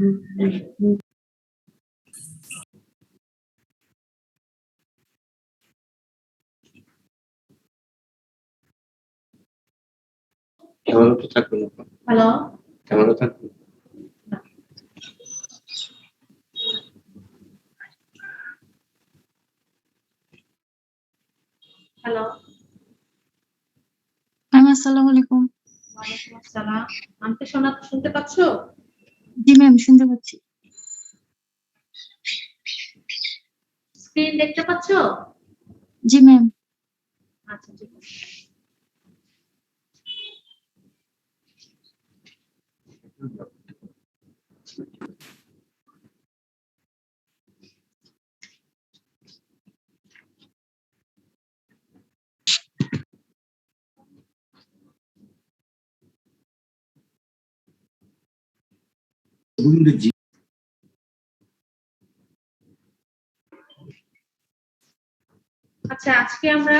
Camera তো থাকবে না। হ্যালো, ক্যামেরা থাকবে। হ্যালো, ম্যাম আসসালামু আলাইকুম। ওয়ালাইকুম আসসালাম। আমাকে শুনতে পাচ্ছ? জি ম্যাম শুনতে পাচ্ছি। স্ক্রিন দেখতে পাচ্ছ? জি ম্যাম। আচ্ছা ঠিক আছে। আচ্ছা আজকে আমরা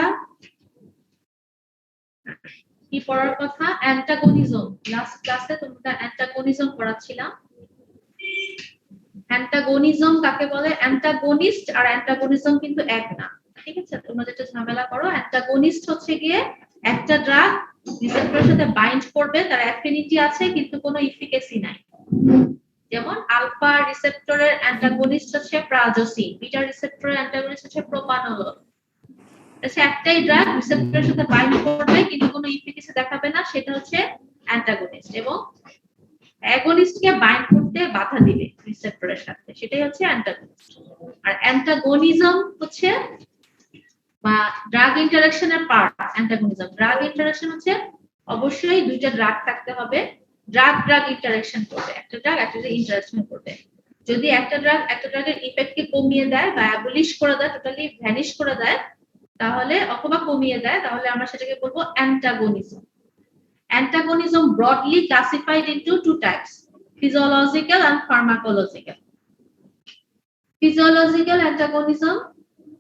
কি পড়ার কথা? অ্যান্টাগনিজম। লাস্ট ক্লাসে তোমরা অ্যান্টাগনিজম পড়াচ্ছিলাম। অ্যান্টাগনিজম কাকে বলে? অ্যান্টাগনিস্ট আর অ্যান্টাগনিজম কিন্তু এক না, ঠিক আছে? তোমরা যেটা ঝামেলা করো, অ্যান্টাগনিস্ট হচ্ছে গিয়ে একটা ড্রাগ রিসেপ্টরের সাথে বাইন্ড করবে, তার অ্যাফিনিটি আছে কিন্তু কোনো এফিকাসি নাই। যেমন আলফা রিসেপ্টরের অ্যান্টাগনিস্ট হচ্ছে প্রাজোসিন, বিটা রিসেপ্টরের অ্যান্টাগনিস্ট হচ্ছে প্রোপানোলল। আচ্ছা, একটাই ড্রাগ রিসেপ্টরের সাথে বাইন্ড করবে কিন্তু কোনো এফিকাসি দেখাবে না, সেটা হচ্ছে অ্যান্টাগনিস্ট। এবং অ্যাগনিস্টকে বাইন্ড করতে বাধা দিবে রিসেপ্টরের সাথে, সেটাই হচ্ছে অ্যান্টাগনিস্ট। আর অ্যান্টাগনিজম হচ্ছে বা ড্রাগ ইন্টারঅ্যাকশনের পার্ট। অ্যান্টাগনিজম ড্রাগ ইন্টারঅ্যাকশন হচ্ছে অবশ্যই দুইটা ড্রাগ থাকতে হবে, ড্রাগ ইন্টারঅ্যাকশন করবে, একটা ড্রাগ একটা ইন্টারঅ্যাকশন করবে। যদি একটা ড্রাগের ইফেক্টকে কমিয়ে দেয় বা অ্যাবলিশ করে দেয়, টোটালি ভ্যানিশ করে দেয়, তাহলে অথবা কমিয়ে দেয়, তাহলে আমরা সেটাকে বলবো অ্যান্টাগনিজম। Antagonism broadly classified into two types: physiological and pharmacological. Physiological antagonism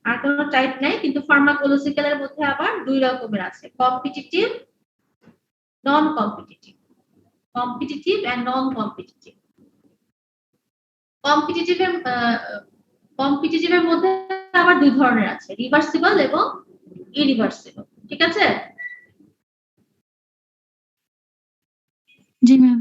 আর কোনো টাইপ নাই, কিন্তু ফার্মাকোলজিক্যাল এর মধ্যে আবার দুই রকমের আছে: competitive, non competitive. Competitive and non competitive. কম্পিটিটিভের মধ্যে আবার দুই ধরনের আছে, রিভার্সিবল এবং ইরিভার্সিবল, ঠিক আছে? জি ম্যাম।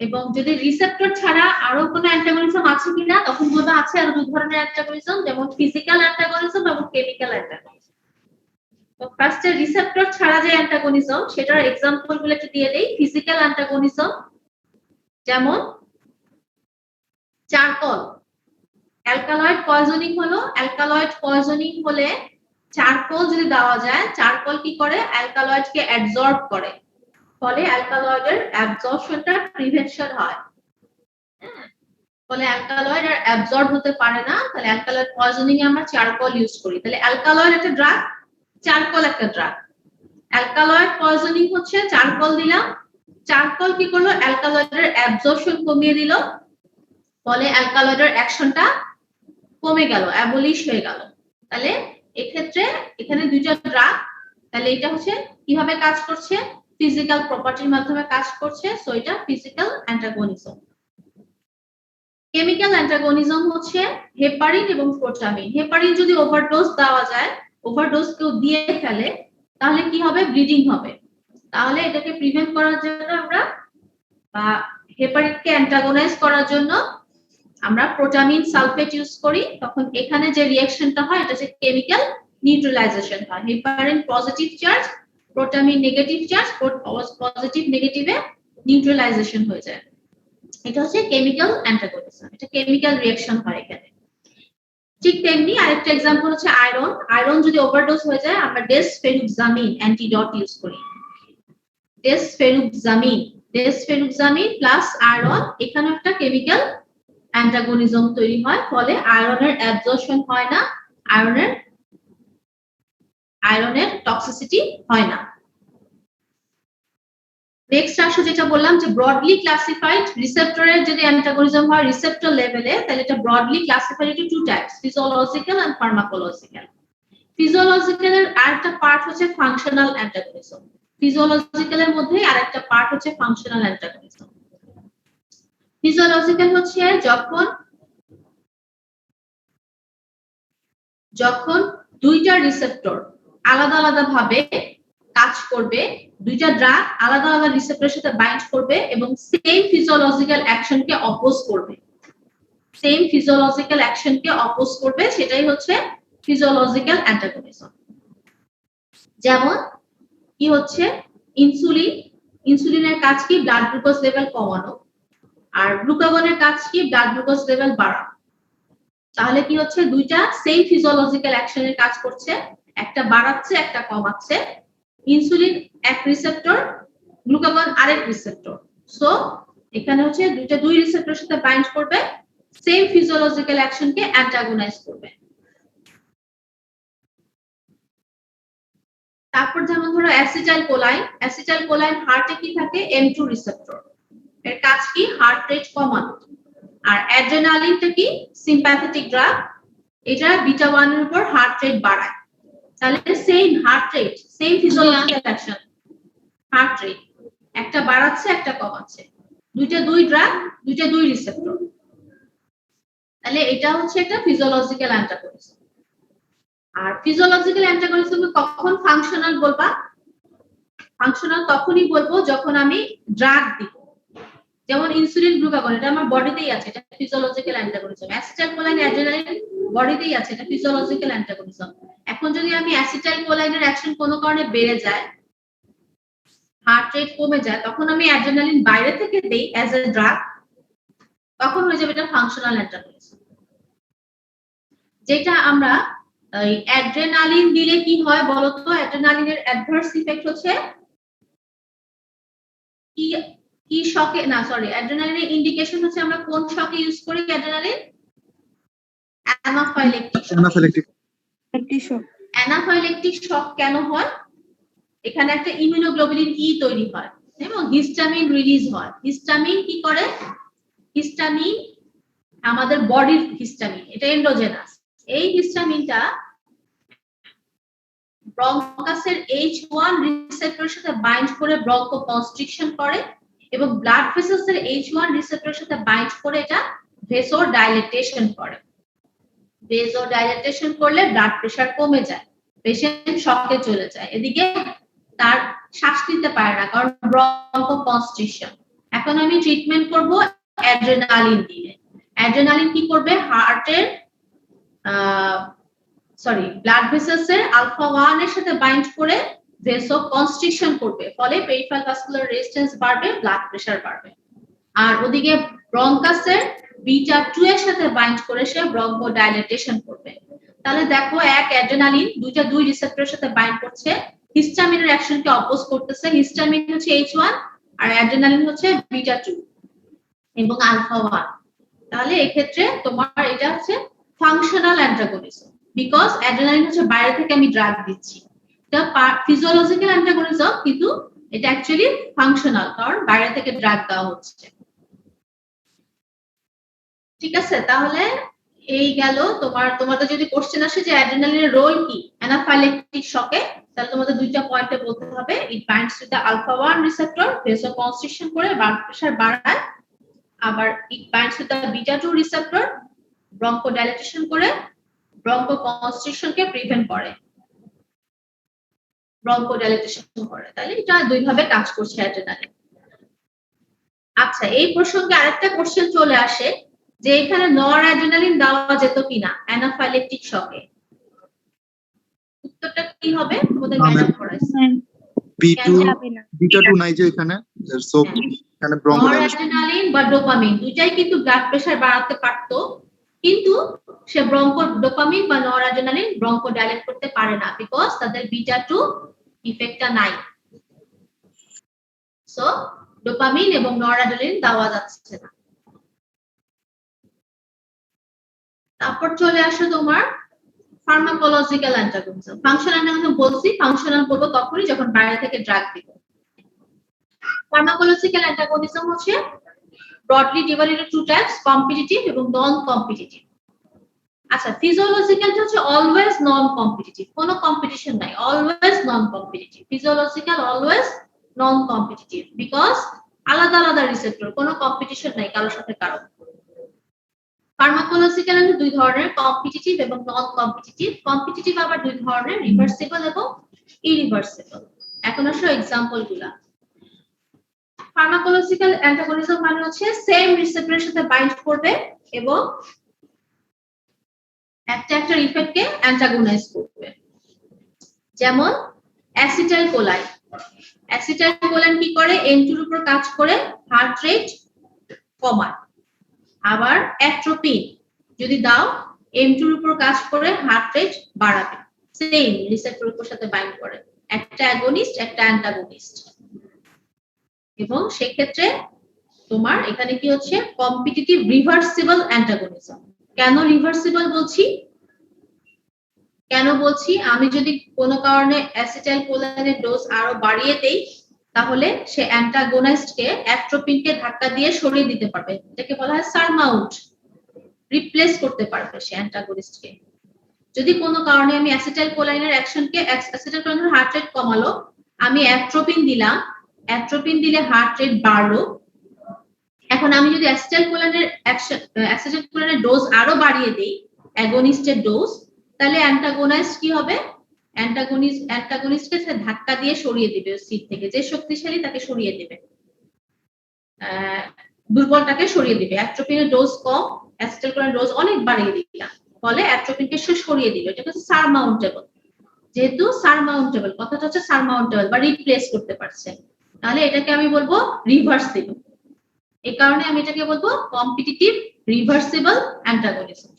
এবং যদি রিসেপ্টর ছাড়া আরো কোনো অ্যান্টাগনিজম আছে কিনা, তখন বলবো আছে আরো দুই ধরনের অ্যান্টাগনিজম, যেমন ফিজিক্যাল অ্যান্টাগনিজম এবং কেমিক্যাল অ্যান্টাগনিজম। তো ফার্স্টে রিসেপ্টর ছাড়া যে অ্যান্টাগনিজম, সেটার एग्जांपल গুলো একটু দিয়ে দেই। ফিজিক্যাল অ্যান্টাগনিজম যেমন চারকোল। অ্যালকালয়েড পয়জনিং হলে চারকোল যদি দেওয়া যায়, চারকোল কি করে? অ্যালকালয়েডকে অ্যাবজর্ব করে, ফলে অ্যালকালয়েডের অ্যাবজর্পশনটা প্রিভেনশন হয়। ফলে অ্যালকালয়েড আর অ্যাবজর্ব হতে পারে না, তাহলে অ্যালকালয়েড পয়জনিং এ আমরা চারকোল ইউজ করি। তাহলে অ্যালকালয়েড একটা ড্রাগ, চারকোল একটা ড্রাগ। অ্যালকালয়েড পয়জনিং হচ্ছে চারকোল দিলাম, চারকোল কি করলো? অ্যালকালয়েডের অ্যাবজর্পশন কমিয়ে দিল, ফলে অ্যালকালয়েডের অ্যাকশনটা কমে গেল, অ্যাবলিশ হয়ে গেল। তাহলে এক্ষেত্রে এখানে দুইটা ড্রাগ, তাহলে এটা হচ্ছে কিভাবে কাজ করছে? ফিজিক্যাল প্রপার্টির মাধ্যমে কাজ করছে, সো এটা ফিজিক্যাল অ্যান্টাগনিজম। কেমিক্যাল অ্যান্টাগনিজম হচ্ছে হেপারিন এবং প্রোটামিন। হেপারিন যদি ওভারডোজ দেওয়া যায়, ওভারডোজ কেউ দিয়ে ফেলে, তাহলে কি হবে? ব্লিডিং হবে। তাহলে এটাকে প্রিভেন্ট করার জন্য আমরা বা হেপারিনকে অ্যান্টাগনাইজ করার জন্য আমরা প্রোটামিন সালফেট ইউজ করি। তখন এখানে যে রিঅ্যাকশনটা হয়, এটা হচ্ছে কেমিক্যাল নিউট্রালাইজেশন হয়। Heparin positive charge, protamine negative charge, positive নেগেটিভে নিউট্রালাইজেশন হয়ে যায়। এটা হচ্ছে কেমিক্যাল অ্যান্টাগনিজম, এটা কেমিক্যাল রিঅ্যাকশন হয় এখানে। ঠিক তেমনি আরেকটা एग्जांपल হচ্ছে আয়রন। আয়রন যদি ওভারডোজ হয়ে যায়, আমরা ডেসফেরুক্সামিন অ্যান্টিডট ইউজ করি। ডেসফেরুক্সামিন প্লাস আয়রন, এখানে একটা কেমিক্যাল অ্যান্টাগনিজম তৈরি হয়, ফলে আয়রনের অ্যাবজর্পশন হয় না, আয়রনের টক্সিসিটি হয় না। নেক্সট আসো যেটা বললাম যে ব্রডলি ক্লাসিফাইড রিসেপ্টরের যদি অ্যান্টাগনিজম হয় রিসেপ্টর লেভেলে, তাহলে এটা broadly classified into two types, physiological and pharmacological. Physiological এর আরেকটা পার্ট হচ্ছে ফাংশনাল অ্যান্টাগনিজম। ফিজিওলজিক্যাল এর মধ্যে আরেকটা পার্ট হচ্ছে ফাংশনাল অ্যান্টাগনিজম। ফিজিওলজিক্যাল হচ্ছে যখন দুইটা রিসেপ্টর আলাদা আলাদা ভাবে কাজ করবে, দুইটা ড্রাগ আলাদা আলাদা রিসেপ্টরের সাথে বাইন্ড করবে এবং সেম ফিজিওলজিক্যাল অ্যাকশনকে অপোজ করবে, সেটাই হচ্ছে ফিজিওলজিক্যাল অ্যান্টাগনিজম। যেমন কি হচ্ছে ইনসুলিনের কাজ কি ব্লাড গ্লুকোজ লেভেল কমানো, আর গ্লুকাগনের কাজ কি ব্লাড গ্লুকোজ লেভেল বাড়ানো। তাহলে কি হচ্ছে দুইটা সেম ফিজিওলজিক্যাল অ্যাকশনের কাজ করছে, একটা বাড়াচ্ছে একটা কমাচ্ছে। ইনসুলিন এক রিসেপ্টর, গ্লুকাগন আরেক রিসেপ্টর। সো এখানে হচ্ছে দুই রিসেপ্টরের সাথে বাইন্ড করবে, সেম ফিজিওলজিক্যাল অ্যাকশনকে অ্যান্টাগোনাইজ করবে। তারপর যেমন ধরো অ্যাসিটাইল কোলাইন হার্টে কি থাকে M2 রিসেপ্টর, এর কাজ কি হার্ট রেট কমানো। আর অ্যাড্রেনালিনটা কি সিম্প্যাথেটিক ড্রাগ, এটা বিটা 1 এর উপর হার্ট রেট বাড়ায়। তাহলে same heart rate, same physiological action, heart rate একটা বাড়াচ্ছে একটা কমাচ্ছে, দুই ড্রাগ দুই রিসেপ্টর। তাহলে এটা হচ্ছে একটা ফিজিওলজিক্যাল অ্যান্টাগনিজম। আর ফিজিওলজিক্যাল অ্যান্টাগনিজম কখন ফাংশনাল বলবা? ফাংশনাল তখনই বলবো যখন আমি ড্রাগ দিব। যেমন ইনসুলিন গ্লুকাগন এটা আমার বডিতেই আছে, এটা ফিজিওলজিক্যাল অ্যান্টাগনিজম। অ্যাসিটাইল কোলাইন অ্যাড্রেনালিন বডিতেই আছে, এটা ফিজিওলজিক্যাল অ্যান্টাগনিজম। এখন যদি আমি অ্যাসিটাইল কোলাইনের অ্যাকশন কোনো কারণে বেড়ে যায়, হার্ট রেট কমে যায়, তখন আমি অ্যাড্রেনালিন বাইরে থেকে দেই অ্যাজ এ ড্রাগ, তখন হয়ে যাবে এটা ফাংশনাল অ্যান্টাগনিজম। যেটা আমরা অ্যাড্রেনালিন দিলে কি হয় বলতো? অ্যাড্রেনালিনের অ্যাডভার্স ইফেক্ট হচ্ছে কি শকে না, সরি, অ্যাড্রেনালিনের ইন্ডিকেশন হচ্ছে আমরা কোন শকে ইউজ করি অ্যাড্রেনালিন? অ্যানাফাইলেকটিক শক কেন হয়? এখানে একটা ইমিউনোগ্লোবুলিন ই তৈরি হয় এবং হিস্টামিন রিলিজ হয়। হিস্টামিন কি করে? হিস্টামিন আমাদের বডির হিস্টামিন, এটা এন্ডোজেনাস। এই হিস্টামিনটা ব্রঙ্কাসের H1 রিসেপ্টরের সাথে বাইন্ড করে ব্রঙ্কো কনস্ট্রিকশন করে এবং ব্লাড ভেসেলসের H1 রিসেপ্টরের সাথে বাইন্ড করে এটা ভেসোডাইলেটেশন করে। ভেসোডাইলেটেশন করলে ব্লাড প্রেশার কমে যায়, পেশেন্ট শকে চলে যায়, এদিকে তার শ্বাস নিতে পারে না কারণ ব্রঙ্কো কনস্ট্রিকশন। এখন আমি ট্রিটমেন্ট করব অ্যাড্রেনালিন দিয়ে। অ্যাড্রেনালিন কি করবে? হার্টের ব্লাড ভেসেলসের আলফা 1 এর সাথে বাইন্ড করে ভেসো কনস্ট্রিকশন করবে, ফলে পেরিফেরাল ভাস্কুলার রেজিস্ট্যান্স বাড়বে, ব্লাড প্রেশার বাড়বে। আর ওদিকে ব্রঙ্কাসের বিটা 2 এর সাথে বাইন্ড করে সে ব্রঙ্কো ডাইলেটেশন করবে। তাহলে দেখো এক অ্যাড্রেনালিন দুই রিসেপ্টরের সাথে বাইন্ড করছে, হিস্টামিনের অ্যাকশনকে অপোজ করতেছে। হিস্টামিন হচ্ছে H1 আর অ্যাড্রেনালিন হচ্ছে বিটা 2 এবং আলফা 1। তাহলে এই ক্ষেত্রে তোমার এটা হচ্ছে ফাংশনাল অ্যান্টাগনিজম, বিকজ অ্যাড্রেনালিন হচ্ছে বাইরে থেকে আমি ড্রাগ দিচ্ছি। এটা ফিজিওলজিক্যাল অ্যান্টাগনিজম কিন্তু এটা অ্যাকচুয়ালি ফাংশনাল, কারণ বাইরে থেকে ড্রাগ দেওয়া হচ্ছে। ঠিক আছে, তাহলে এই গেল তোমাদের যদি কোশ্চেন আসে যে অ্যাড্রেনালিনের রোল কি অ্যানাফাইলেকটিক শকে, তাহলে তোমাদের দুইটা পয়েন্টে বলতে হবে। It binds to the alpha 1 receptor, vasoconstriction করে ব্লাড প্রেশার বাড়ায়। আবার it binds to the beta 2 receptor, bronchodilatation করে ব্রঙ্কো কনস্ট্রিকশনকে প্রিভেন্ট করে, ব্রঙ্কোডাইলেটেশন করে। তাহলে এটা দুই ভাবে কাজ করছে অ্যাড্রেনালিন। আচ্ছা, এই প্রসঙ্গে আরেকটা কোশ্চেন চলে আসে যে এখানে নরঅ্যাড্রেনালিন দেওয়া যেত কিনা অ্যানাফাইলেকটিক শকে। উত্তরটা কি হবে? তোমাদের ম্যাডাম পড়াইছে বিটা 2 নাই যে এখানে, সো এখানে নরঅ্যাড্রেনালিন বা ডোপামিন দুইটাই কিন্তু ব্লাড প্রেশার বাড়াতে পারতো, কিন্তু সে ডোপামিন বা নরঅ্যাড্রেনালিন ব্রঙ্কো ডাইলেট করতে পারে না, বিকজ তাদের বিটা 2 ইফেক্টটা নাই। সো ডোপামিন এবং নরঅ্যাড্রেনালিন দেওয়া যাচ্ছে না। তারপর চলে আসো তোমার ফার্মাকোলজিক্যাল অ্যান্টাগনিজম। ফাংশনাল অ্যান্টাগনিজম বলছি, ফাংশনাল বলবো তখনই যখন বাইরে থেকে ড্রাগ দিব। ফার্মাকোলজিক্যাল অ্যান্টাগনিজম হচ্ছে broadly divided into two types, competitive এবং নন কম্পিটিটিভ। আচ্ছা, ফিজিওলজিক্যাল হচ্ছে অলওয়েজ নন কম্পিটিটিভ, কোনো কম্পিটিশন নাই, always non competitive. Physiological always non competitive because আলাদা আলাদা রিসেপ্টর, কোনো কম্পিটিশন নাই কারোর সাথে কারো। ফার্মাকোলজিক্যাল দুই ধরনের, কম্পিটিটিভ এবং নন কম্পিটিটিভ। কম্পিটিটিভ আবার দুই ধরনের, রিভার্সিবল এবং ইরিভার্সিবল। এখন আসো এক্সাম্পল গুলা। ফার্মাকোলজিক্যাল অ্যান্টাগনিজম মানে হচ্ছে সেম রিসেপ্টরের সাথে বাইন্ড করবে এবং একটা ইফেক্টকে অ্যান্টাগোনাইজ করবে। যেমন অ্যাসিটাইল কোলাইন। অ্যাসিটাইল কোলাইন কি করে? N2 এর উপর কাজ করে হার্ট রেট কমায়। আবার অ্যাট্রোপিন যদি দাও M2 এর উপর কাজ করে হার্ট রেট বাড়াবে। সেম রিসেপ্টরের উপর সাথে বাইন্ড করে, একটা অ্যাগনিস্ট একটা অ্যান্টাগনিস্ট। এবং সেই ক্ষেত্রে তোমার এখানে কি হচ্ছে? Competitive reversible antagonism. কেন রিভার্সিবল বলছি? কেন বলছি? আমি যদি কোনো কারণে অ্যাসিটাইল কোলাইনের ডোজ আরো বাড়িয়ে দেই তাহলে সে অ্যান্টাগনিস্টকে অ্যাট্রোপিনকে ধাক্কা দিয়ে সরিয়ে দিতে পারবে, এটাকে বলা হয় সারমাউন্ট, রিপ্লেস করতে পারবে সে অ্যান্টাগনিস্টকে। যদি কোনো কারণে আমি অ্যাসিটাইল কোলাইনের অ্যাকশনকে, অ্যাসিটাইল কোলাইনের হার্ট রেট কমালো, আমি অ্যাট্রোপিন দিলাম, অ্যাট্রোপিন দিলে হার্ট রেট বাড়লো। এখন আমি যদি অ্যাসিটাইল কোলাইনের ডোজ আরো বাড়িয়ে দেই, অ্যাগনিস্টের ডোজ, তাহলে অ্যান্টাগোনাইস্ট কি হবে? অ্যান্টাগনিস্টকে সে ধাক্কা দিয়ে সরিয়ে দিবে সিট থেকে, যে শক্তিশালী তাকে সরিয়ে দিবে, দুর্বলটাকে সরিয়ে দিবে। অ্যাট্রোপিনের ডোজ কম, অ্যাসিটাইল কোলাইনের ডোজ অনেক বাড়িয়ে দিলাম, ফলে অ্যাট্রোপিনকে সরিয়ে দিল। এটা হচ্ছে সারমাউন্টেবল। যেহেতু সারমাউন্টেবল, কথাটা হচ্ছে সারমাউন্টেবল বা রিপ্লেস করতে পারছে, তাহলে এটাকে আমি বলবো রিভার্সিবল। এই কারণে আমি এটাকে বলবো কম্পিটিটিভ রিভার্সিবল অ্যান্টাগনিজম।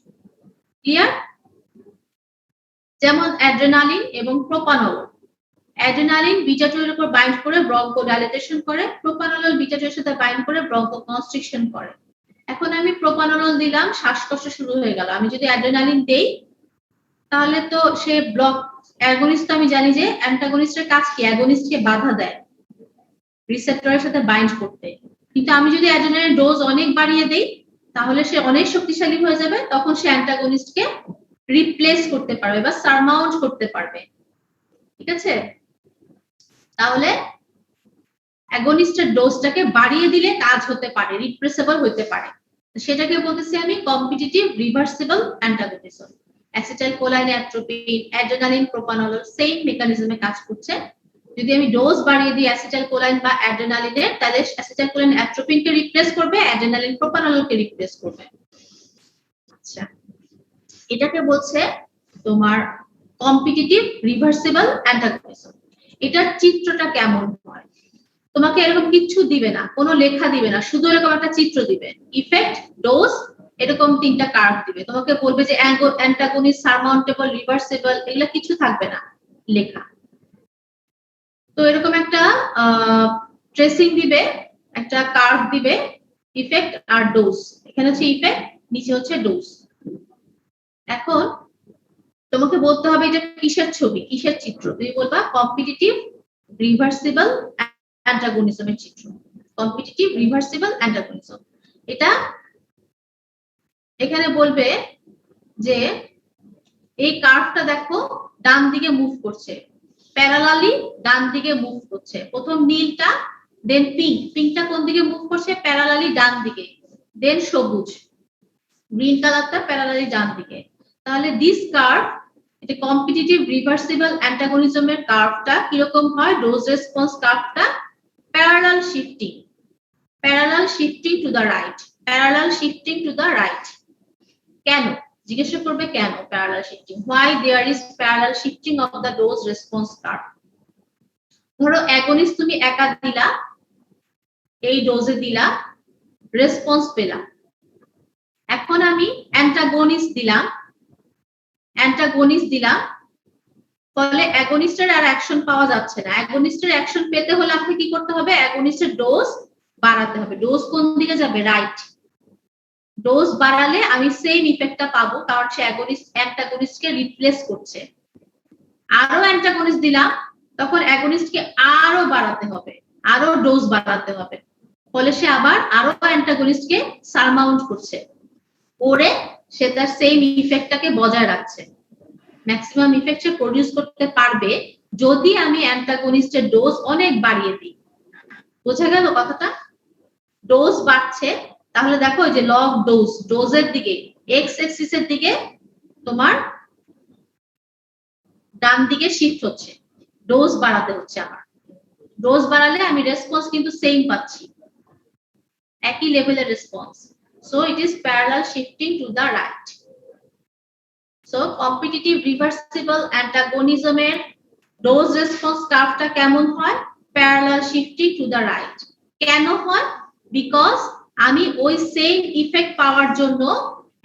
ক্লিয়ার? যেমন অ্যাড্রেনালিন এবং প্রোপানল। অ্যাড্রেনালিন বিটা 2 এর উপর বাইন্ড করে ব্রঙ্কোডাইলেটেশন করে, প্রোপানল বিটা 2 এর সাথে বাইন্ড করে ব্রঙ্কোকনস্ট্রিকশন করে। এখন আমি প্রোপানল দিলাম, শ্বাসকষ্ট শুরু হয়ে গেল। আমি যদি অ্যাড্রেনালিন দেই তাহলে তো সে ব্লক, অ্যাগনিস্ট তো আমি জানি যে অ্যান্টাগনিস্টের কাজ কি? অ্যাগনিস্টকে বাধা দেয় রিসেপ্টরের সাথে বাইন্ড করতে। কিন্তু আমি যদি অ্যাড্রেনালিনের ডোজ অনেক বাড়িয়ে দেই তাহলে সে অনেক শক্তিশালী হয়ে যাবে, তখন সে অ্যান্টাগনিস্টকে রিপ্লেস করতে পারবে বা সারমাউন্ট করতে পারবে। ঠিক আছে? তাহলে অ্যাগনিস্টের ডোজটাকে বাড়িয়ে দিলে কাজ হতে পারে, রিপ্রেসেবল হতে পারে, সেটাকে বলতেছি আমি competitive reversible antagonism. Acetylcholine, atropine, adrenaline, propranolol same মেকানিজমে কাজ করছে। যদি আমি ডোজ বাড়িয়ে দিই অ্যাসিটাইল কোলাইন বা অ্যাড্রেনালিনের, তাহলে অ্যাসিটাইল কোলাইন অ্যাট্রোপিনকে রিপ্লেস করবে, অ্যাড্রেনালিন প্রোপানলকে রিপ্লেস করবে। আচ্ছা, এটাকে বলছে তোমার কম্পিটিটিভ রিভার্সিবল অ্যান্টাগনিজম। এটার চিত্রটা কেমন হয়? তোমাকে এরকম কিছু দিবে না, কোনো লেখা দিবে না, শুধু এরকম একটা চিত্র দিবে, ইফেক্ট, ডোজ, এরকম তিনটা কার্ভ দিবে। তোমাকে বলবে যে অ্যান্টাগনিস্ট, সারমাউন্টেবল, রিভার্সিবল, এগুলা কিছু থাকবে না লেখা। তো এরকম একটা ট্রেসিং দিবে, একটা কার্ভ দিবে, ইফেক্ট আর ডোজ। এখানে হচ্ছে ইফেক্ট, নিচে হচ্ছে ডোজ। এখন তোমাকে বলতে হবে এটা কিসের ছবি, কিসের চিত্র? তুমি বলবা কম্পিটিটিভ রিভার্সিবল অ্যান্টাগনিজমের চিত্র। Competitive reversible antagonism. এটা এখানে বলবে যে এই কার্ভটা দেখো ডান দিকে মুভ করছে, প্যারালালি ডান দিকে মুভ করছে। প্রথম নীলটা, দেন পিঙ্ক, পিঙ্কটা কোন দিকে মুভ করছে? প্যারালালি ডান দিকে। দেন সবুজ, গ্রিন কালারটা প্যারালালি ডান দিকে। তাহলে দিস কার্ভ, এটা কম্পিটিটিভ রিভার্সিবল অ্যান্টাগনিজমের কার্ভটা কিরকম হয়? ডোজ রেসপন্স কার্ভটা parallel shifting, parallel shifting to the right, parallel shifting to the right. কেন? জিজ্ঞাসা করবে কেন parallel shifting, why there is parallel shifting of the dose response curve। ধরো অ্যাগনিস্ট তুমি একা দিলা, এই ডোজে দিলা, রেসপন্স পেলা। এখন আমি অ্যান্টাগনিস্ট দিলাম, ফলে অ্যাগনিস্টের আর অ্যাকশন পাওয়া যাচ্ছে না। অ্যাগনিস্টের অ্যাকশন পেতে হলে আপনি কি করতে হবে? অ্যাগনিস্টের ডোজ বাড়াতে হবে। ডোজ কোন দিকে যাবে? রাইট। ডোজ বাড়ালে আমি সেম ইফেক্টটা পাবো, কারণ সে অ্যান্টাগনিস্টকে রিপ্লেস করছে। আরো অ্যান্টাগনিস্ট দিলাম, তখন অ্যাগনিস্টকে আরো বাড়াতে হবে, আরো ডোজ বাড়াতে হবে, ফলে সে আবার আরো অ্যান্টাগনিস্টকে সারমাউন্ট করছে, ওরে সে তার সেম ইফেক্টটাকে বজায় রাখছে। ম্যাক্সিমাম ইফেক্ট সে প্রডিউস করতে পারবে যদি আমি অ্যান্টাগনিস্টের ডোজ অনেক বাড়িয়ে দিই। বোঝা গেল কথাটা? ডোজ বাড়ছে, তাহলে দেখো যে লগ ডোজের দিকে এক্স এক্সিসের দিকে তোমার ডান দিকে শিফট হচ্ছে, ডোজ বাড়াতে হচ্ছে আমার। ডোজ বাড়ালে আমি রেসপন্স কিন্তু সেম পাচ্ছি, একই লেভেলের response. So it is parallel shifting to the right. So competitive reversible অ্যান্টাগনিজমের ডোজ রেসপন্স কার্ভটা কেমন হয়? Parallel shifting to the right. কেন হয়? বিকজ আমি ওই সেম ইফেক্ট পাওয়ার জন্য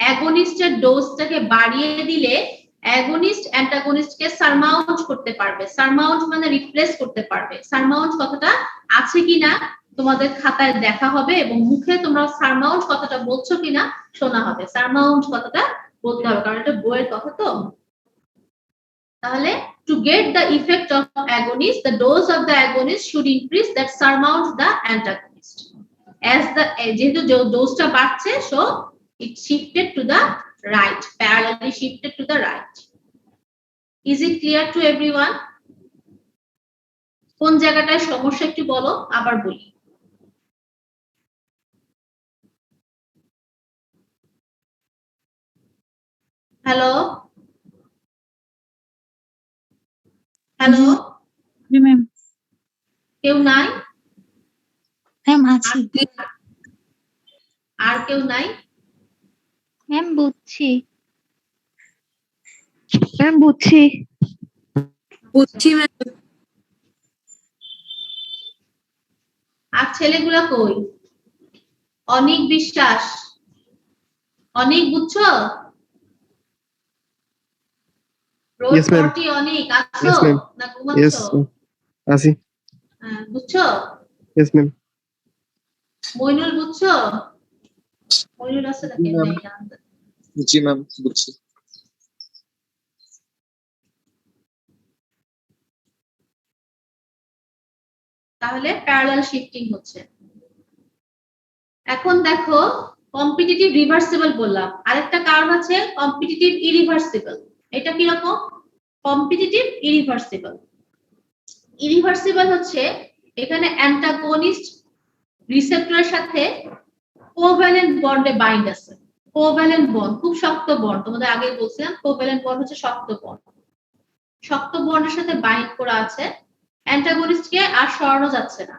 অ্যাগনিস্টের ডোজটাকে বাড়িয়ে দিলে অ্যাগনিস্ট অ্যান্টাগনিস্টকে সারমাউন্ট করতে পারবে। সারমাউন্ট মানে রিপ্লেস করতে পারবে। সারমাউন্ট কথাটা আছে কিনা তোমাদের খাতায় দেখা হবে এবং মুখে তোমরা সারমাউন্ট কথাটা বলছো কিনা শোনা হবে। সারমাউন্ট কথাটা বলতে হবে, কারণ এটা বইয়ের কথা তো। তাহলে to get the effect of agonist, the dose of the agonist should increase that surmount the antagonist. As the যেহেতু ডোজটা বাড়ছে, so it shifted to the right, parallelly shifted to the right. Is it clear to everyone? কোন জায়গাটায় সমস্যা একটু বলো, আবার বলি। Hello hello, জি ma'am. কেউ নাই? ম্যাম আছি। আর কেউ নাই? ম্যাম বুঝছি। ম্যাম বুঝছি ম্যাম। আর ছেলেগুলা কই? অনেক বিশ্বাস, অনেক বুঝছো? Yes, ma'am. অনেক আছো Yes, ma'am. না Yes, ঘুমাচ্ছো? আসি। বুঝছো? Yes, ma'am. মইনুল বুঝছো? মইনুল আছে নাকি? জি, ma'am. জি ম্যাম, বুঝছি। তাহলে প্যারালাল শিফটিং হচ্ছে। এখন দেখো কম্পিটিটিভ রিভার্সিবল বললাম, আরেকটা কারণ আছে কম্পিটিটিভ ইরিভার্সিবল। এটা কি রকম? Competitive irreversible. ইরিভার্সিবল হচ্ছে এখানে অ্যান্টাগনিস্ট রিসেপ্টরের সাথে কোভ্যালেন্ট বন্ডে বাইন্ড আছে। কোভ্যালেন্ট বন্ড খুব শক্ত বন্ড, তোমাদের আগে বলছিলাম কোভ্যালেন্ট বন্ড হচ্ছে শক্ত বন্ড। শক্ত বন্ডের সাথে বাইন্ড করা আছে, অ্যান্টাগনিস্টকে আর সরানো যাচ্ছে না।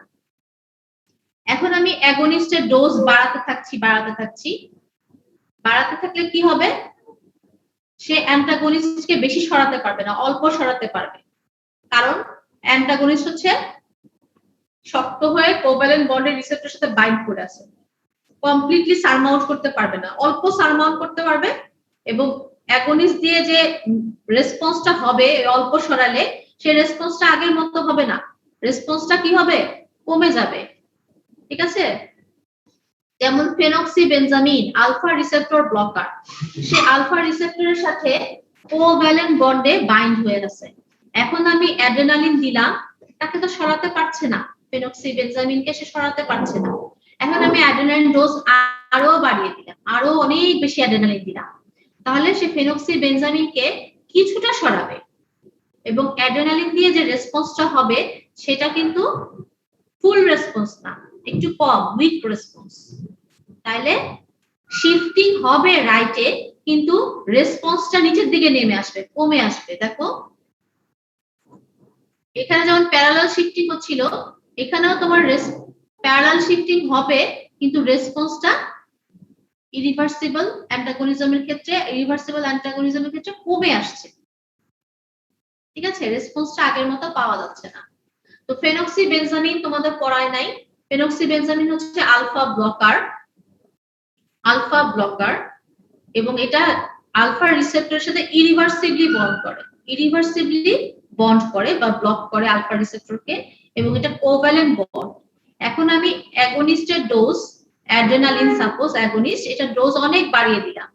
এখন আমি অ্যাগনিস্টের ডোজ বাড়াতে থাকলে কি হবে? সে অ্যান্টাগনিস্টকে বেশি সরাতে পারবে না, অল্প সরাতে পারবে। কারণ অ্যান্টাগনিস্ট হচ্ছে শক্ত হয়ে কোভ্যালেন্ট বন্ডের রিসেপ্টরের সাথে বাইন্ড করে আছে, কমপ্লিটলি সারমাউন্ট করতে পারবে না, অল্প সারমাউন্ট করতে পারবে। এবং অ্যাগনিস্ট দিয়ে যে রেসপন্সটা হবে অল্প সরালে, সেই রেসপন্সটা আগের মতো হবে না, রেসপন্সটা কি হবে? কমে যাবে। ঠিক আছে? যেমন ফেনক্সিবেনজামিন আলফা রিসেপ্টর ব্লকার, সে আলফা রিসেপ্টরের সাথে কোভ্যালেন্ট বন্ডে বাইন্ড হয়ে আছে। এখন আমি অ্যাড্রেনালিন দিলাম, তাকে তো সরাতে পারছে না, ফেনক্সিবেনজামিনকে সে সরাতে পারছে না। এখন আমি অ্যাড্রেনালিন ডোজ আরো বাড়িয়ে দিলাম, আরো অনেক বেশি অ্যাড্রেনালিন দিলাম, তাহলে সে ফেনক্সিবেনজামিনকে কিছুটা সরাবে এবং অ্যাড্রেনালিন দিয়ে যে রেসপন্সটা হবে সেটা কিন্তু ফুল রেসপন্স না, একটু কম, উইক রেসপন্স। তাইলে শিফটিং হবে রাইটে, কিন্তু রেসপন্সটা নিচের দিকে নেমে আসবে, কমে আসবে। দেখো এখানে যেমন প্যারালাল শিফটিং হচ্ছিল, এখানেও তোমার প্যারালাল শিফটিং হবে, কিন্তু রেসপন্সটা ইরিভার্সিবল অ্যান্টাগনিজমের ক্ষেত্রে কমে আসছে। ঠিক আছে? রেসপন্সটা আগের মতো পাওয়া যাচ্ছে না। তো ফেনক্সিবেনজামিন তোমাদের পড়ায় নাই। ফেনক্সিবেনজামিন হচ্ছে আলফা ব্লকার এবং এটা আলফা রিসেপ্টরের সাথে ইরিভার্সিবলি বন্ড করে বা ব্লক করে আলফা রিসেপ্টরকে, এবং এটা কোভ্যালেন্ট বন্ড। এখন আমি অ্যাগনিস্টের ডোজ, অ্যাড্রেনালিন সাপোজ অ্যাগনিস্ট, এটা ডোজ অনেক বাড়িয়ে দিলাম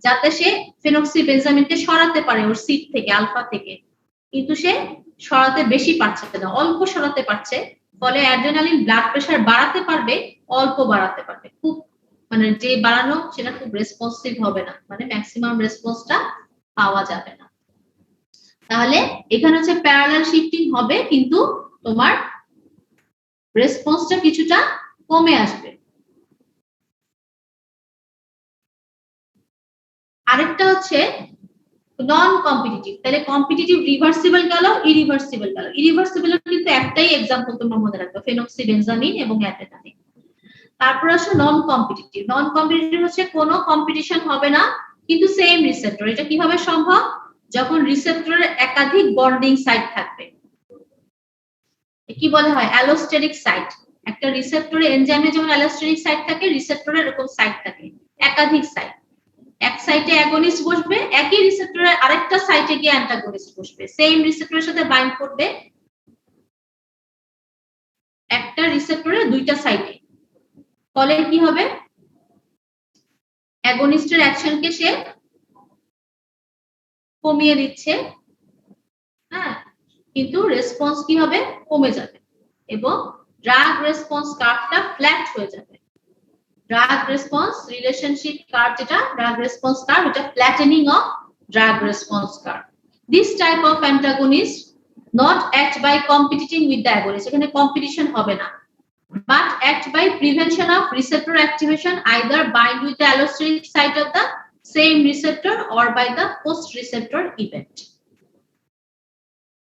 যাতে সে ফেনক্সিবেনজামিনকে সরাতে পারে ওর সিট থেকে, আলফা থেকে, কিন্তু সে সরাতে বেশি পারছে না, অল্প সরাতে পারছে, ফলে অ্যাড্রেনালিন ব্লাড প্রেশার বাড়াতে পারবে, অল্প বাড়াতে পারবে, খুব মানে যে বাড়ানো সেটা খুব রেসপন্সিভ হবে না, মানে ম্যাক্সিমাম রেসপন্সটা পাওয়া যাবে না। তাহলে এখানে হচ্ছে প্যারালাল শিফটিং হবে, কিন্তু তোমার রেসপন্সটা কিছুটা কমে আসবে। আরেকটা হচ্ছে নন কম্পিটিটিভ। তাহলে কম্পিটিটিভ রিভার্সিবল গেল, ইরিভার্সিবল গেল। ইরিভার্সিবল কিন্তু একটাই এক্সাম্পল তোমরা মনে রাখবে, ফেনক্সিবেনজামিন এবং অ্যাড্রেনালিন। তারপর আসে নন কম্পিটিটিভ। নন কম্পিটিটিভ হচ্ছে কোনো কম্পিটিশন হবে না কিন্তু সেম রিসেপ্টর। এটা কিভাবে সম্ভব? যখন রিসেপ্টরের একাধিক বন্ডিং সাইট থাকবে, কি বলা হয় অ্যালোস্টেরিক সাইট। একটা রিসেপ্টরে এনজাইমে যেমন অ্যালোস্টেরিক সাইট থাকে, রিসেপ্টরে এরকম সাইট থাকে, একাধিক সাইট। এক সাইটে অ্যাগনিস্ট বসবে, একই রিসেপ্টরের আরেকটা সাইটে গিয়ে অ্যান্টাগনিস্ট বসবে, সেম রিসেপ্টরের সাথে বাইন্ড করবে একটা রিসেপ্টরের দুইটা সাইটে। ফলে কি হবে? অ্যাগনিস্টের অ্যাকশনকে সে কমিয়ে দিচ্ছে, হ্যাঁ, কিন্তু রেসপন্স কি হবে? কমে যাবে এবং ড্রাগ রেসপন্স কার্ভটা ফ্ল্যাট হয়ে যাবে। ড্রাগ রেসপন্স রিলেশনশিপ কার্ভ, যেটা ড্রাগ রেসপন্স কার্ভ, এটা flattening of drug response curve. This type of antagonist not act by competiting with the agonist, এখানে কম্পিটিশন হবে না, but act by prevention of receptor activation, either bind with the allosteric site of the same receptor or by the post receptor event.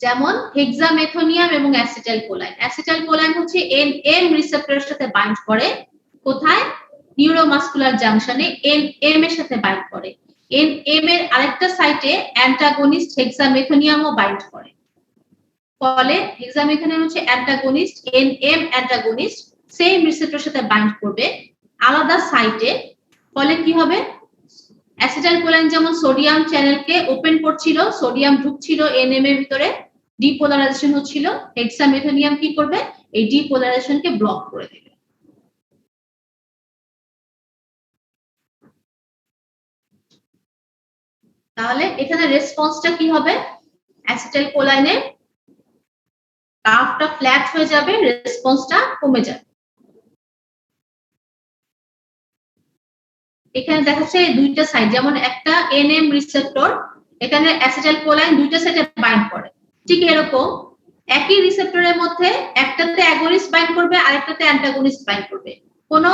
যেমন হেক্সামেথোনিয়াম এবং অ্যাসিটাইলকোলাইন। অ্যাসিটাইলকোলাইন হচ্ছে NM রিসেপ্টরের সাথে bind করে, কোথায়? Neuromuscular জাংশনে NM এর সাথে বাইন্ড করে। এনএম এর আরেকটা সাইটে অ্যান্টাগনিস্ট হেক্সামেথোনিয়ামও বাইন্ড করে। ফলে হেক্সামেথোনিয়াম হচ্ছে অ্যান্টাগনিস্ট, এনএম অ্যান্টাগনিস্ট সেম রিসেপ্টরের সাথে বাইন্ড করবে আলাদা সাইটে। ফলে কি হবে? অ্যাসিটাইলকোলাইন যেমন সোডিয়াম চ্যানেলকে ওপেন করছিল, সোডিয়াম ঢুকছিল এনএম এর ভিতরে, ডিপোলারাইজেশন হচ্ছিল, হেক্সামেথোনিয়াম কি করবে? এই ডিপোলারাইজেশনকে ব্লক করে দেবে। তাহলে এখানে রেসপন্সটা কি হবে? অ্যাসিটাইলকোলাইনের কার্ভটা ফ্ল্যাট হয়ে যাবে, রেসপন্সটা কমে যাবে। এখানে দেখাচ্ছে দুইটা সাইড, যেমন একটা এনএম রিসেপ্টর, এখানে অ্যাসিটাইলকোলাইন দুইটা সাইডে বাইন্ড করে। ঠিক এরকম একই রিসেপ্টরের মধ্যে একটাতে অ্যাগনিস্ট বাইন্ড করবে, আরেকটাতে অ্যান্টাগনিস্ট বাইন্ড করবে। কোনো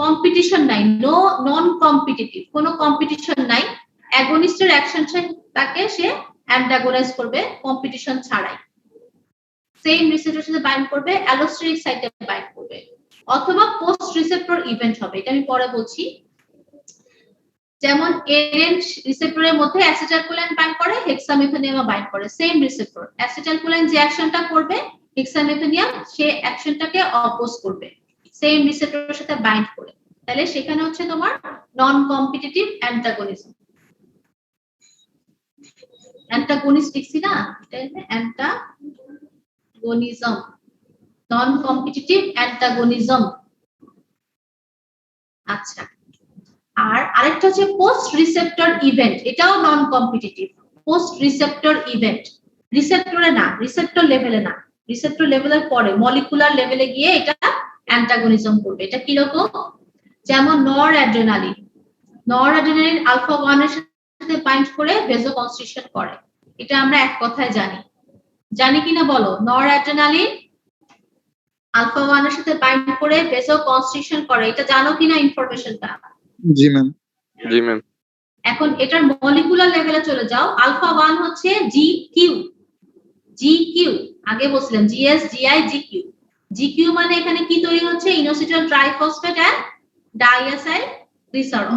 কম্পিটিশন নাই, নন কম্পিটিটিভ, কোনো কম্পিটিশন নাই। অ্যাগনিস্টের অ্যাকশনটাকে সে অ্যান্টাগনাইজ করবে কম্পিটিশন ছাড়াই। সেম রিসেপ্টরের সাথে বাইন্ড করবে, অ্যালোস্টেরিক সাইটে বাইন্ড করবে, অথবা পোস্ট রিসেপ্টর ইভেন্ট হবে, এটা আমি পরে বলছি। যেমন এনএন রিসেপ্টরের মধ্যে অ্যাসিটাইলকোলাইন বাইন্ড করে, হেক্সামেথোনিয়াম বাইন্ড করে, সেম রিসেপ্টর। অ্যাসিটাইলকোলাইন যে অ্যাকশনটা করবে, হেক্সামেথোনিয়াম সে অ্যাকশনটাকে অপোজ করবে, সেম রিসেপ্টরের সাথে বাইন্ড করে। তাহলে সেখানে হচ্ছে তোমার নন কম্পিটিটিভ অ্যান্টাগনিজম। অ্যান্টাগনিস্ট লিখছি না, এটা অ্যান্টাগনিজম, নন কম্পিটিটিভ অ্যান্টাগনিজম। আচ্ছা, আর আরেকটা হচ্ছে পোস্ট রিসেপ্টর ইভেন্ট, এটাও non competitive. Post receptor event রিসেপ্টরে না, রিসেপ্টর লেভেলে না, রিসেপ্টর লেভেলের পরে মলিকুলার লেভেলে গিয়ে এটা অ্যান্টাগনিজম করবে। এটা কিরকম? যেমন নর অ্যাড্রেনালিন আলফা 1 এর সাথে বাইন্ড করে ভেসোকনস্ট্রিকশন করে, এটা আমরা এক কথায় জানি কিনা বলো? নর অ্যাড্রেনালিন আলফা 1 এর সাথে বাইন্ড করে ভেসোকনস্ট্রিকশন করে, এটা জানো কিনা ইনফরমেশনটা? জি ম্যাম। জি ম্যাম। এখন এটার মলিকুলার লেভেলে চলে যাও। আলফা 1 হচ্ছে জিকিউ, আগে বলছিলাম জিএস জিআই জিকিউ। জিকিউ মানে এখানে কি তৈরি হচ্ছে? ইনোসিটল ট্রাইফসফেট এন্ড ডাইএসাইল গ্লিসারল।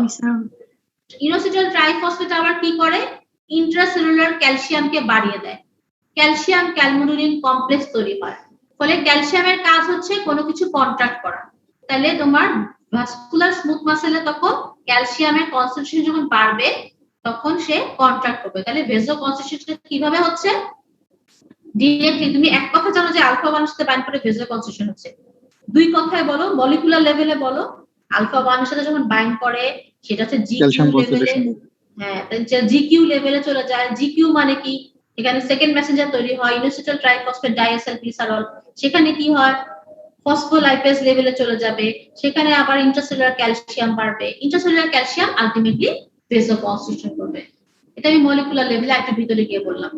ইনোসিটল ট্রাইফসফেট আবার কি করে? ইন্ট্রাসেলুলার ক্যালসিয়ামকে বাড়িয়ে দেয়, ক্যালসিয়াম ক্যালমোনিলিন কমপ্লেক্স তৈরি হয়। ফলে ক্যালসিয়ামের কাজ হচ্ছে কোনো কিছু কন্ট্রাক্ট করা। তাহলে তোমার ভাস্কুলার স্মুথ মাসেলে তখন ক্যালসিয়ামের কনসেন্ট্রেশন যখন বাড়বে তখন সে কন্ট্রাক্ট করবে। তাহলে ভেসো কনস্ট্রিকশন কিভাবে হচ্ছে? ডিরেক্টলি তুমি এক কথা জানো যে আলফা 1 এর সাথে বাইন্ড করে ভেসো কনস্ট্রিকশন হচ্ছে, দুই কথায় বলো, মলিকুলার লেভেলে বলো। আলফা 1 এর সাথে যখন বাইন্ড করে সেটা হচ্ছে জিকিউ লেভেলে, হ্যাঁ, জিকিউ লেভেলে চলে যায়। জিকিউ মানে কি? এখানে সেকেন্ড মেসেঞ্জার তৈরি হয়, ইনোসিটল ট্রাইফসফেট ডাইএসাইল গ্লিসারল। সেখানে কি হয়? ফসফোলাইপেজ লেভেলে চলে যাবে, সেখানে আবার ইন্ট্রাসেলুলার ক্যালসিয়াম বাড়বে, ইন্ট্রাসেলুলার ক্যালসিয়াম আলটিমেটলি ভেসোকনস্ট্রিকশন করবে। এটা আমি মলিকুলার লেভেলে একটু ভিতরে গিয়ে বললাম।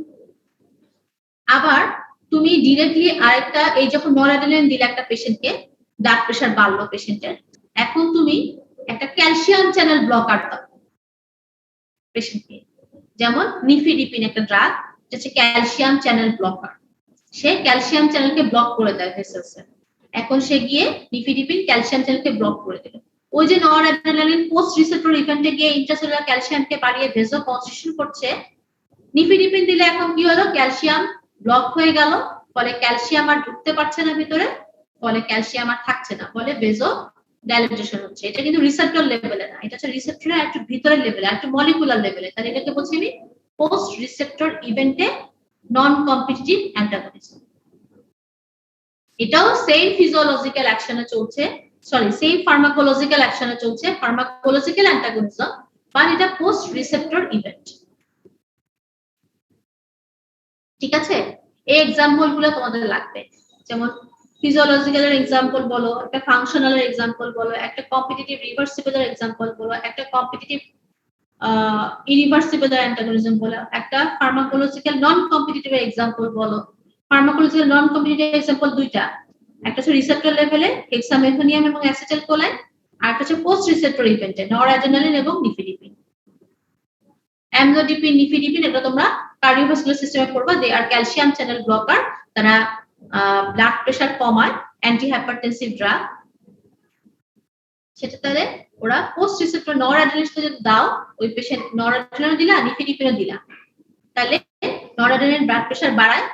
আবার তুমি ডিরেক্টলি আরেকটা, এই যখন নরঅ্যাড্রেনালিন দিলে একটা পেশেন্টকে, ব্লাড প্রেশার বাড়লো পেশেন্টের, এখন তুমি একটা ক্যালসিয়াম চ্যানেল ব্লকার দাও পেশেন্টকে, যেমন নিফিডিপিন একটা ড্রাগ, যেটা হচ্ছে ক্যালসিয়াম চ্যানেল ব্লকার। সে ক্যালসিয়াম চ্যানেলকে ব্লক করে দেয় ভেসেলসে। এখন সে গিয়ে নিফিডিপিন ক্যালসিয়াম চ্যানেলকে ব্লক করে দিল। ওই যে নরঅ্যাড্রেনালিন পোস্ট রিসেপ্টর ইভেন্টে গিয়ে ইন্ট্রাসেলুলার ক্যালসিয়ামকে বাড়িয়ে ভেসোকনস্ট্রিকশন করছে, নিফিডিপিন দিলে এখন কি হলো, ক্যালসিয়াম ব্লক হয়ে গেল, ফলে ক্যালসিয়াম আর ঢুকতে পারছে না ভিতরে, ফলে ক্যালসিয়াম আর থাকছে না, ফলে ভেসো ডাইলেটেশন হচ্ছে। এটা কিন্তু রিসেপ্টর লেভেলে না, এটা হচ্ছে রিসেপ্টরের একটু ভিতরের লেভেলে, একটু মলিকুলার লেভেলে। তাহলে এটাকে বলছি আমি পোস্ট রিসেপ্টর ইভেন্টে নন কম্পিটিটিভ অ্যান্টাগনিজম। এটাও সেম ফিজিওলজিক্যাল অ্যাকশনে চলছে, সরি সেম ফার্মাকোলজিক্যাল অ্যাকশনে চলছে, ফার্মাকোলজিক্যাল অ্যান্টাগনিজম, বাট এটা পোস্ট রিসেপ্টর ইভেন্ট। ঠিক আছে, এই এক্সাম্পল গুলো তোমাদের লাগবে, যেমন ফিজিওলজিক্যাল এর এক্সাম্পল বলো, একটা ফাংশনাল এর এক্সাম্পল বলো, একটা কম্পিটিটিভ রিভার্সিবল এর এক্সাম্পল বলো, একটা কম্পিটিটিভ ইরিভার্সিবল এর অ্যান্টাগনিজম বলো, একটা ফার্মাকোলজিক্যাল নন কম্পিটিটিভ এর এক্সাম্পল বলো। ফার্মাকোলজিক্যাল নন কম্পিটিটিভ এক্সাম্পল দুইটা, একটা হচ্ছে রিসেপ্টর লেভেলে হেক্সামেথোনিয়াম এবং অ্যাসিটাইলকোলাইন, আর একটা হচ্ছে পোস্ট রিসেপ্টর ইভেন্টে নরঅ্যাড্রেনালিন এবং নিফিডিপিন। অ্যামলোডিপিন, নিফিডিপিন এটা তোমরা কার্ডিওভাস্কুলার সিস্টেমে পড়বা, দে আর ক্যালসিয়াম চ্যানেল ব্লকার, তারা ব্লাড প্রেশার কমায়, অ্যান্টি হাইপারটেনসিভ ড্রাগ। সেটা তাহলে ওরা পোস্ট রিসেপ্টর নরঅ্যাড্রেনালিন যদি দাও, ওই পেশেন্ট নরঅ্যাড্রেনালিন দিলা, নিফিডিপিনও দিলা, তাহলে নরঅ্যাড্রেনালিন ব্লাড প্রেশার বাড়ায়,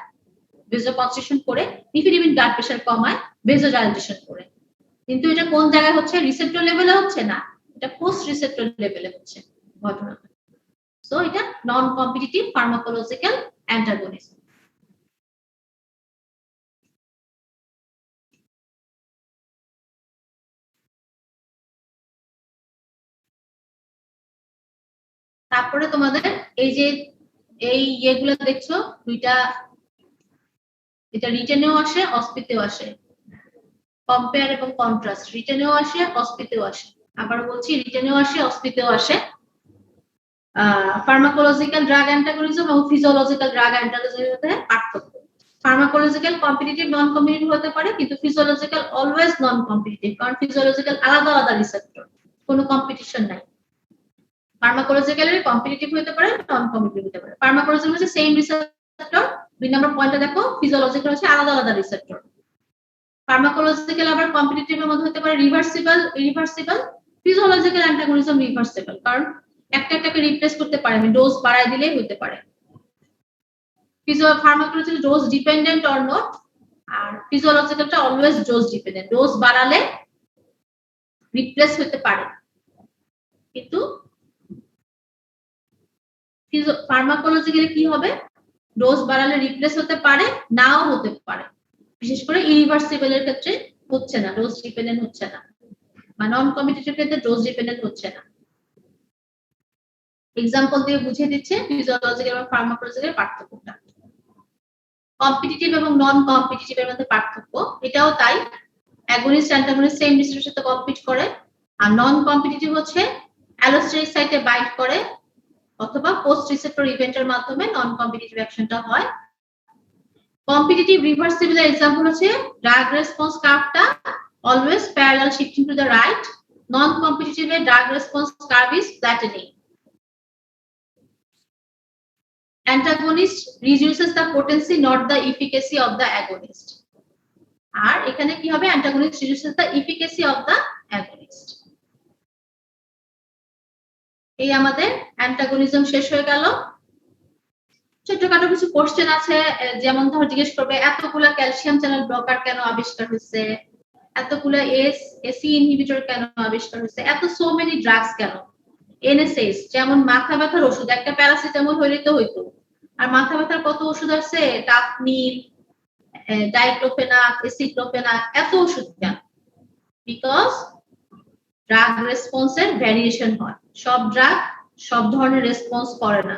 ভেসোকনস্ট্রিকশন করে, নিফিডিপিন ব্লাড প্রেশার কমায়, ভেসোডাইলেটেশন করে। কিন্তু এটা কোন জায়গায় হচ্ছে, রিসেপ্টর লেভেলে হচ্ছে না, এটা পোস্ট রিসেপ্টর লেভেলে হচ্ছে ঘটনা। সো এটা নন কম্পিটিটিভ ফার্মাকোলজিক্যাল অ্যান্টাগনিজম। তারপরে তোমাদের এই যে এই ইয়েগুলো দেখছো দুইটা, এটা রিটেনেও আসে, অস্পিতেও আসে, কম্পেয়ার এবং কন্ট্রাস্ট, রিটেনেও আসে, অস্পিতেও আসে। আবার বলছি, রিটেনেও আসে, অস্পিতেও আসে। ফার্মাকোলজিক্যাল ড্রাগ অ্যান্টাগনিজম এবং ফিজিওলজিক্যাল ড্রাগ অ্যান্টাগনিজমের মধ্যে পার্থক্য। ফার্মাকোলজিক্যাল কম্পিটিটিভ নন কম্পিটিটিভ হতে পারে, কিন্তু ফিজিওলজিক্যাল অলওয়েজ নন কম্পিটিটিভ, কারণ ফিজিওলজিক্যাল আলাদা আলাদা রিসেপ্টর, কোনো কম্পিটিশন নাই। ফার্মাকোলজিক্যাল এর কম্পিটিটিভ হতে পারে, নন কম্পিটিটিভ হতে পারে। ফার্মাকোলজিক্যাল হচ্ছে সেম রিসেপ্টর, 2 নম্বর পয়েন্টে দেখো, ফিজিওলজিক্যাল হচ্ছে আলাদা আলাদা রিসেপ্টর। ফার্মাকোলজিক্যাল আবার কম্পিটিটিভ এর মধ্যে হতে পারে রিভার্সিবল, ইরিভার্সিবল, ফিজিওলজিক্যাল অ্যান্টাগনিজম রিভার্সিবল, কারণ একটা একটাকে রিপ্লেস করতে পারে, আমি ডোজ বাড়ায় দিলেই হতে পারে। Pharmacological dose dependent or not, আর ফিজিওলজিক্যালটা অলওয়েজ ডোজ ডিপেন্ডেন্ট, ডোজ বাড়ালে রিপ্লেস হতে পারে, কিন্তু ফার্মাকোলজিক্যালি কি হবে, ডোজ বাড়ালে রিপ্লেস হতে পারে, নাও হতে পারে। বিশেষ করে ইরিভার্সিবল এর ক্ষেত্রে হচ্ছে না, ডোজ ডিপেন্ডেন্ট হচ্ছে না, বা নন কম্পিটিটিভ ক্ষেত্রে ডোজ ডিপেন্ডেন্ট হচ্ছে না। এক্সাম্পল দিয়ে বুঝিয়ে দিচ্ছে ফিজিওলজিক্যাল এবং ফার্মাকোলজিক্যাল পার্থক্যটা। কম্পিটিটিভ এবং নন কম্পিটিটিভ এর মধ্যে পার্থক্য এটাও তাই, অ্যাগনিস্ট অ্যান্টাগনিস্ট সেম রিসেপ্টরের সাথে কম্পিট করে, আর নন কম্পিটিটিভ হচ্ছে অ্যালোস্টেরিক সাইটে বাইন্ড করে অথবা পোস্ট রিসেপ্টর ইভেন্টের মাধ্যমে নন কম্পিটিটিভ অ্যাকশনটা হয়। কম্পিটিটিভ রিভার্সিবল এর एग्जांपल হচ্ছে ড্রাগ রেসপন্স কার্ভটা always parallel shifting to the right, non competitive এর drug response curve is flattening. Antagonist reduces the potency not the efficacy of the agonist, আর এখানে কি হবে, antagonist reduces the efficacy of the agonist। এই আমাদের অ্যান্টাগনিজম শেষ হয়ে গেল। ছোটখাটো কিছু কোশ্চেন আছে, যেমন ধর জিজ্ঞেস করবে এতগুলা ক্যালসিয়াম চ্যানেল ব্লকার কেন আবিষ্কার হয়েছে, এতগুলা এসি ইনহিবিটর কেন আবিষ্কার হয়েছে, এত সো মেনি ড্রাগস কেন। এনএসএস যেমন মাথা ব্যথার ওষুধ, একটা প্যারাসিটামল হইলে তো হইতো, আর মাথা ব্যথার কত ওষুধ আছে, টাফনিল, ডাইক্লোফেনাক, এসিক্লোফেনাক, এত ওষুধ কেন? বিকজ ড্রাগ রেসপন্সের ভ্যারিয়েশন হয়, সব ড্রাগ সব ধরনের রেসপন্স করে না,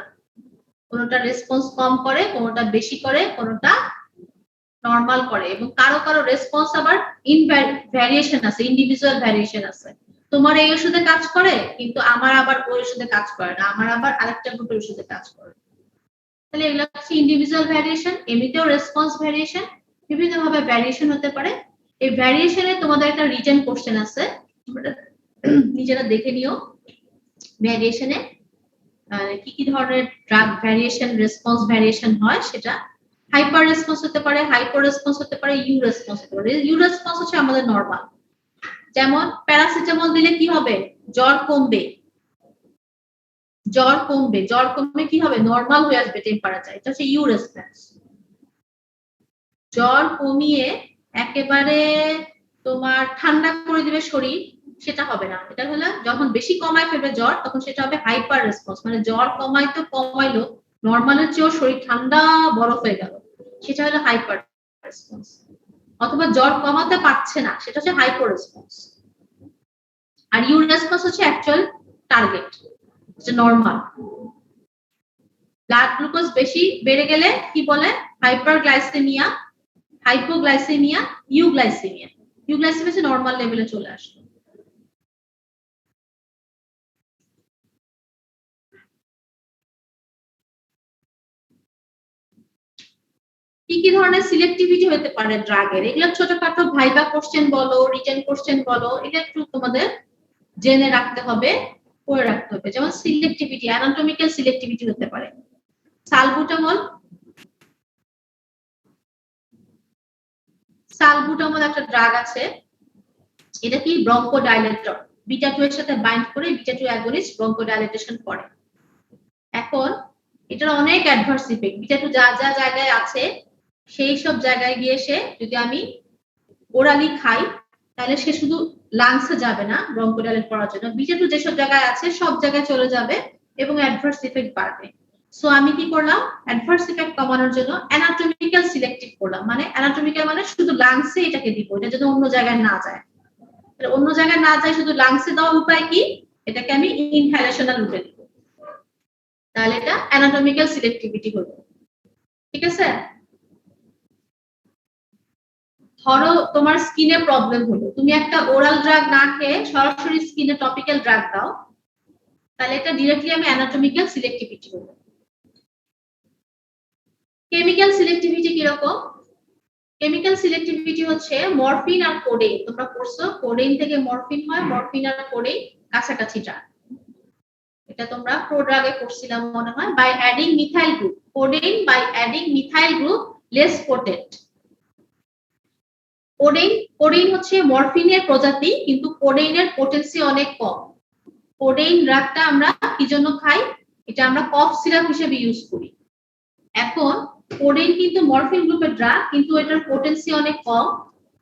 কোনটা রেসপন্স কম করে, কোনটা বেশি করে, কোনটা নরমাল করে, এবং কারো কারো রেসপন্স আবার ভ্যারিয়েশন আছে, ইন্ডিভিজুয়াল ভ্যারিয়েশন আছে। তোমার এই ওষুধে কাজ করে কিন্তু আমার আবার ওই ওষুধে কাজ করে না, আমার আবার আরেকটা গ্রুপের ওষুধে কাজ করে। তাহলে এগুলো হচ্ছে ইন্ডিভিজুয়াল ভ্যারিয়েশন। এমনিতেও রেসপন্স ভ্যারিয়েশন, বিভিন্ন ভাবে ভ্যারিয়েশন হতে পারে। এই ভ্যারিয়েশনে তোমাদের একটা রিটেন কোশ্চেন আছে, তোমরা নিজেরা দেখে নিও। ভ্যারিয়েশনে কি কি ধরনের ড্রাগ ভ্যারিয়েশন, রেসপন্স ভ্যারিয়েশন হয় সেটা হাইপার রেসপন্স হতে পারে, হাইপার রেসপন্স হতে পারে, ইউ রেসপন্স হতে পারে। ইউ রেসপন্স হচ্ছে আমাদের নরমাল, যেমন প্যারাসিটামল দিলে কি হবে, জ্বর কমবে, জ্বর কমবে, জ্বর কমবে কি হবে, নরমাল হয়ে আসবে টেম্পারেচার, এটা হচ্ছে ইউ রেসপন্স। জ্বর কমিয়ে একেবারে তোমার ঠান্ডা করে দিবে শরীর, সেটা হবে না। এটা হলো যখন বেশি কমায় ফেলবে জ্বর, তখন সেটা হবে হাইপার রেসপন্স, মানে জ্বর কমাই তো কমাইলো, নরমালের চেয়েও শরীর ঠান্ডা বরফ হয়ে গেল, সেটা হলো হাইপার রেসপন্স। অথবা জ্বর কমাতে পারছে না, সেটা হচ্ছে হাইপো রেসপন্স। আর ইউ রেসপন্স হচ্ছে অ্যাকচুয়াল টার্গেট, যেটা নরমাল। ব্লাড গ্লুকোজ বেশি বেড়ে গেলে কি বলে, হাইপারগ্লাইসেমিয়া, হাইপোগ্লাইসেমিয়া, ইউগ্লাইসেমিয়া। ইউগ্লাইসেমিয়া হচ্ছে নরমাল লেভেলে চলে আসে। কি কি ধরনের সিলেক্টিভিটি হতে পারে ড্রাগের, এগুলো ছোটখাটো ভাইবা কোশ্চেন বলো, রিটেন কোশ্চেন বলো, এটা একটু তোমাদের জেনে রাখতে হবে, পড়ে রাখতে হবে। যেমন সিলেক্টিভিটি, অ্যানাটমিক্যাল সিলেক্টিভিটি হতে পারে। সালবুটামল, সালবুটামল একটা ড্রাগ আছে, এটা কি ব্রঙ্কোডাইলেটর, বিটা 2 এর সাথে বাইন্ড করে বিটা 2 অ্যাগনিস্ট ব্রঙ্কোডাইলেটেশন করে। এখন এটার অনেক অ্যাডভার্স ইফেক্ট, বিটা 2 যা যা জায়গায় আছে সেই সব জায়গায় গিয়ে সে, যদি আমি ওরালি খাই তাহলে সে শুধু লাংসে যাবে না ব্রঙ্কোডাইলেট করার জন্য, বিটা 2 যেসব জায়গায় আছে সব জায়গায় চলে যাবে এবং অ্যাডভার্স ইফেক্ট বাড়বে। সো আমি কি করলাম, অ্যাডভার্স ইফেক্ট কমানোর জন্য অ্যানাটমিক্যাল সিলেক্টিভ করলাম। মানে অ্যানাটমিক্যাল মানে শুধু লাংসে এটাকে দিব, এটা যেন অন্য জায়গায় না যায়। অন্য জায়গায় না যায়, শুধু লাংসে দেওয়ার উপায় কি, এটাকে আমি ইনহ্যালেশনাল রুটে দিব, তাহলে এটা অ্যানাটমিক্যাল সিলেক্টিভিটি হলো। ঠিক আছে। ধরো তোমার স্কিনে প্রবলেম হলো, তুমি একটা ওরাল ড্রাগ না খেয়ে সরাসরি স্কিনে টপিক্যাল ড্রাগ দাও, তাহলে এটা ডিরেক্টলি আমি অ্যানাটমিক্যাল সিলেক্টিভিটি হলো। কেমিক্যাল সিলেক্টিভিটি কি রকম, কেমিক্যাল সিলেক্টিভিটি হচ্ছে মরফিন আর কোডেইন, তোমরা পড়ছো কোডেইন থেকে মরফিন হয়, মরফিন আর কোডেইন কাছাকাছি ড্রাগ, এটা তোমরা প্রোড্রাগে পড়ছিলাম মনে হয়। By adding methyl group, codeine by adding methyl group less potent. Codeine, codeine হচ্ছে মরফিনের প্রজাতি, কিন্তু কোডেইনের পোটেন্সি অনেক কম। কোডেইন ড্রাগটা আমরা কি জন্য খাই, এটা আমরা কফ সিরাপ হিসেবে ইউজ করি। এখন কোডেইন কিন্তু মরফিন গ্রুপের ড্রাগ, কিন্তু এটার পোটেন্সি অনেক কম,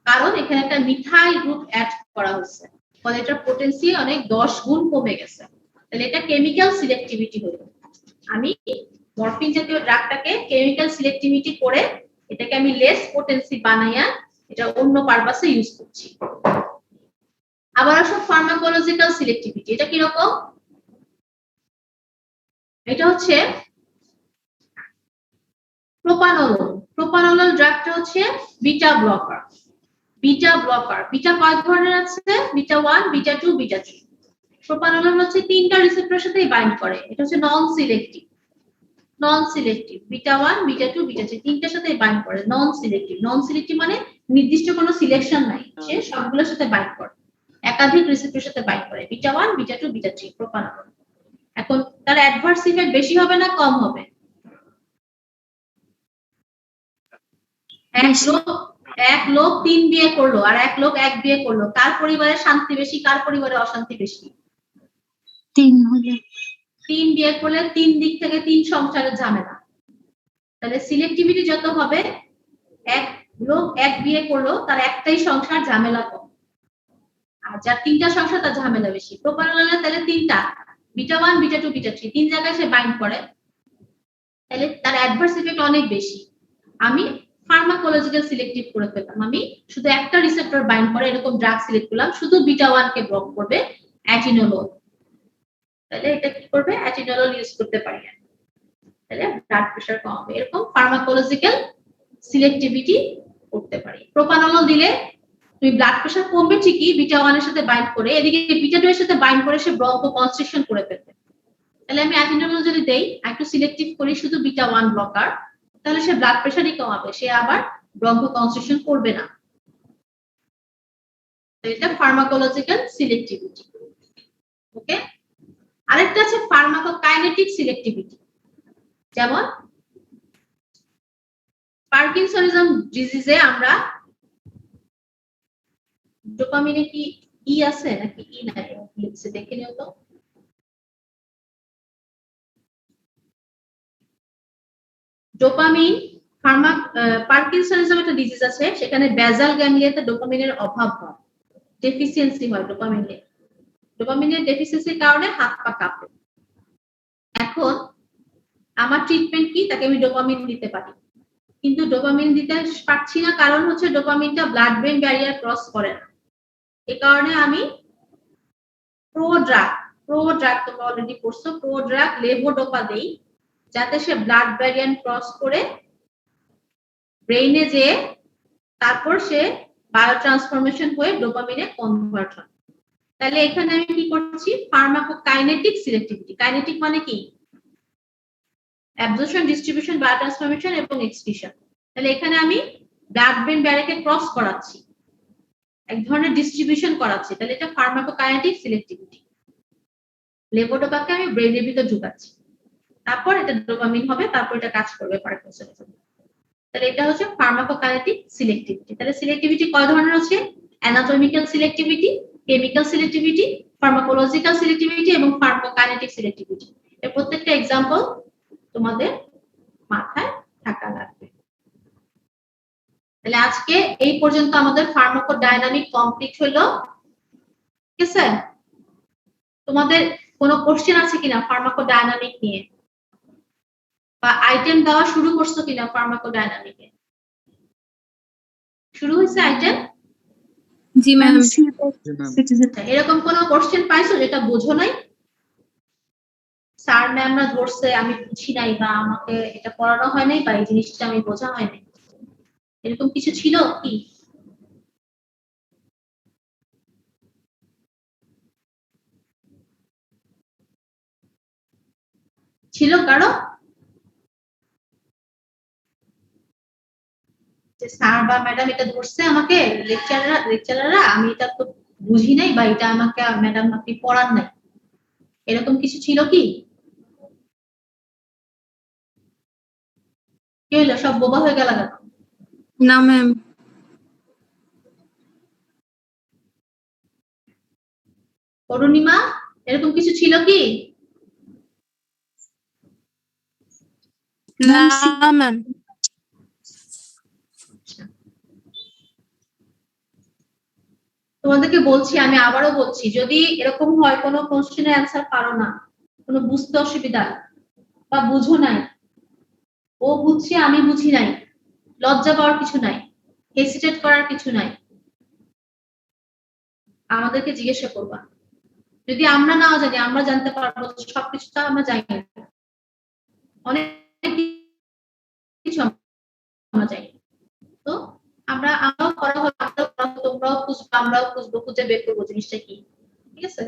কারণ এখানে একটা মিথাইল গ্রুপ অ্যাড করা হয়েছে, ফলে এটার পোটেন্সি অনেক 10 গুণ কমে গেছে। তাহলে এটা কেমিক্যাল সিলেক্টিভিটি হলো। আমি মরফিন জাতীয় ড্রাগটাকে কেমিক্যাল সিলেক্টিভিটি করে এটাকে আমি লেস পোটেন্সি বানাইয়া এটা অন্য পারপাসে ইউজ করছি। আবার আসো ফার্মাকোলজিক্যাল সিলেক্টিভিটি, এটা কি রকম, এটা হচ্ছে প্রোপানোলোল। প্রোপানোলোল ড্রাগটা হচ্ছে beta blocker. Beta blocker, beta কয় ধরনের আছে, বিটা 1, বিটা 2, বিটা 3। প্রোপানোলোল হচ্ছে 3টা রিসেপ্টরের সাথে বাইন্ড করে, এটা হচ্ছে নন সিলেক্টিভ। নন সিলেক্টিভ বিটা 1, বিটা 2, বিটা 3 তিনটার সাথে বাইন্ড করে, নন সিলেক্টিভ। নন সিলেক্টিভ মানে নির্দিষ্ট কোনো সিলেকশন নাই, সে সবগুলোর সাথে বাইন্ড করে, একাধিক রিসেপ্টরের সাথে বাইন্ড করে, বিটা 1, বিটা 2, বিটা 3 প্রোপানোলোল। এখন তার অ্যাডভার্স ইফেক্ট বেশি হবে না কম হবে, এক লোক 3 বিয়ে করলো আর এক লোক 1 বিয়ে করলো, কার পরিবারে শান্তি বেশি, কার পরিবারে অশান্তি বেশি? 3 হলে 3 বিয়ে করলে 3 দিক থেকে 3 সংসারের ঝামেলা। তাহলে সিলেক্টিভিটি যত হবে, এক লোক 1 বিয়ে করলো তার একটাই সংসার, ঝামেলা কম, আর যার 3টা সংসার তার ঝামেলা বেশি। প্রোপানোলোলে তাহলে 3টা, বিটা 1, বিটা 2, বিটা 3 তিন জায়গায় সে বাইন্ড করে, তাহলে তার অ্যাডভার্স ইফেক্ট অনেক বেশি। আমি ফার্মাকোলজিক্যাল সিলেক্টিভ করে ফেললাম, আমি শুধু একটা রিসেপ্টর বাইন্ড করে এরকম ড্রাগ সিলেক্ট করলাম, শুধু বিটা 1 কে ব্লক করবে, অ্যাটিনোলোল। তাহলে এটা কি করবে, অ্যাটিনোলোল ইউজ করতে পারি, তাহলে ব্লাড প্রেশার কম হবে। এরকম ফার্মাকোলজিক্যাল সিলেক্টিভিটি করতে পারি। প্রোপানল দিলে তুমি ব্লাড প্রেশার কমবে ঠিকই বিটা 1 এর সাথে বাইন্ড করে, এদিকে বিটা 2 এর সাথে বাইন্ড করে সে ব্রঙ্কো কনস্ট্রিকশন করে ফেলবে। তাহলে আমি অ্যাটেনডামল যদি দেই, একটু সিলেক্টিভ করি শুধু বিটা 1 ব্লকার, তাহলে সে ব্লাড প্রেশারই কমাবে, সে আবার ব্রঙ্কো কনস্ট্রিকশন করবে না। এটা ফার্মাকোলজিক্যাল সিলেক্টিভিটি। ওকে, আরেকটা আছে ফার্মাকোকাইনেটিক সিলেক্টিভিটি। যেমন পার্কিনসনিজম ডিজিজে আমরা ডোপামিনে কি ই আছে নাকি ই নাই লিখছে দেখে নিও তো। ডোপামিন পার্কিনসনিজম একটা ডিজিজ আছে, সেখানে বেজাল গ্যাংলিয়াতে ডোপামিনের অভাব হয়, ডেফিসিয়েন্সি হয় ডোপামিনে। ডোপামিনের ডেফিসিয়েন্সির কারণে হাত পা কাঁপে। এখন আমার ট্রিটমেন্ট কি, তাকে আমি ডোপামিন দিতে পারি, কিন্তু ডোপামিন দিতে পারছি না কারণ হচ্ছে ডোপামিনটা ব্লাড ব্রেন ব্যারিয়ার ক্রস করে না। এই কারণে আমি প্রোড্রাগ তোমরা অলরেডি পড়ছো, প্রোড্রাগ লেভোডোপা দেই, যাতে সে ব্লাড ব্যারিয়ার ক্রস করে ব্রেইনে যেয়ে তারপর সে বায়ো ট্রান্সফরমেশন হয়ে ডোপামিনে কনভার্ট হয়। তাহলে এখানে আমি কি করছি, ফার্মাকোকাইনেটিক সিলেক্টিভিটি। কাইনেটিক মানে কি, অ্যাবজর্পশন, ডিস্ট্রিবিউশন, বায়ো ট্রান্সফরমেশন এবং এক্সক্রিশন। তাহলে এখানে আমি ব্লাড ব্রেন ব্যারিয়ারকে ক্রস করাচ্ছি, এক ধরনের ডিস্ট্রিবিউশন করাচ্ছি, তাহলে এটা ফার্মাকোকাইনেটিক সিলেক্টিভিটি। লেভোডোপাকে আমি ব্রেইনের ভিতর ঢুকাচ্ছি, তারপর এটা ডোপামিন হবে, তারপর এটা কাজ করবে পার্কিনসনিজম। তাহলে এটা হচ্ছে ফার্মাকোকাইনেটিক সিলেক্টিভিটি। তাহলে সিলেক্টিভিটি কয় ধরনের আছে, anatomical selectivity, chemical selectivity, pharmacological selectivity এবং ফার্মাকোকাইনেটিক সিলেক্টিভিটি। এর প্রত্যেকটা एग्जांपल তোমাদের মাথায় থাকা লাগবে। তাহলে আজকে এই পর্যন্ত আমাদের ফার্মাকোডাইনামিক কমপ্লিট হলো। ঠিক আছে, তোমাদের কোনো কোশ্চেন আছে কিনা ফার্মাকোডাইনামিক নিয়ে, বা আইটেম দেওয়া শুরু করছো কিনা ফার্মাকোডাইনামিকে? শুরু হয়েছে আইটেম? জি ম্যাম। এরকম কোনো কোশ্চেন পাইছো যেটা বোঝো নাই, স্যার ম্যামরা ধরছে আমি বুঝি নাই, বা আমাকে এটা পড়ানো হয় নাই, বা এই জিনিসটা আমি বোঝা হয় নাই, এরকম কিছু ছিল কি? ছিল কারো যে স্যার বা ম্যাডাম এটা ধরছে আমাকে, লেকচারাররা আমি এটা তো বুঝি নাই, বা এটা আমাকে ম্যাডাম আপনি পড়ান নাই, এরকম কিছু ছিল কি? কি হলো, সব বোবা হয়ে গেল কেন? না ম্যাম। অরুণিমা, এরকম কিছু ছিল কি? না ম্যাম। তোমাদেরকে বলছি, আমি আবারও বলছি, যদি এরকম হয় কোনো কোশ্চেনের অ্যান্সার পারো না, কোনো বুঝতে অসুবিধা বা বুঝো নাই, ও বুঝছি আমি বুঝি নাই, লজ্জা পাওয়ার কিছু নাই, হেসিটেট করার কিছু নাই, আমাদেরকে জিজ্ঞাসা করবা। যদি আমরা নাও জানি, আমরা জানতে পারবো সবকিছু তো আমরা জানি না, অনেক কিছু আমরা জানি। তো আমরাও করা হবে, তোমরাও খুঁজবো, আমরাও খুঁজবো, খুঁজে বের করবো জিনিসটা কি। ঠিক আছে,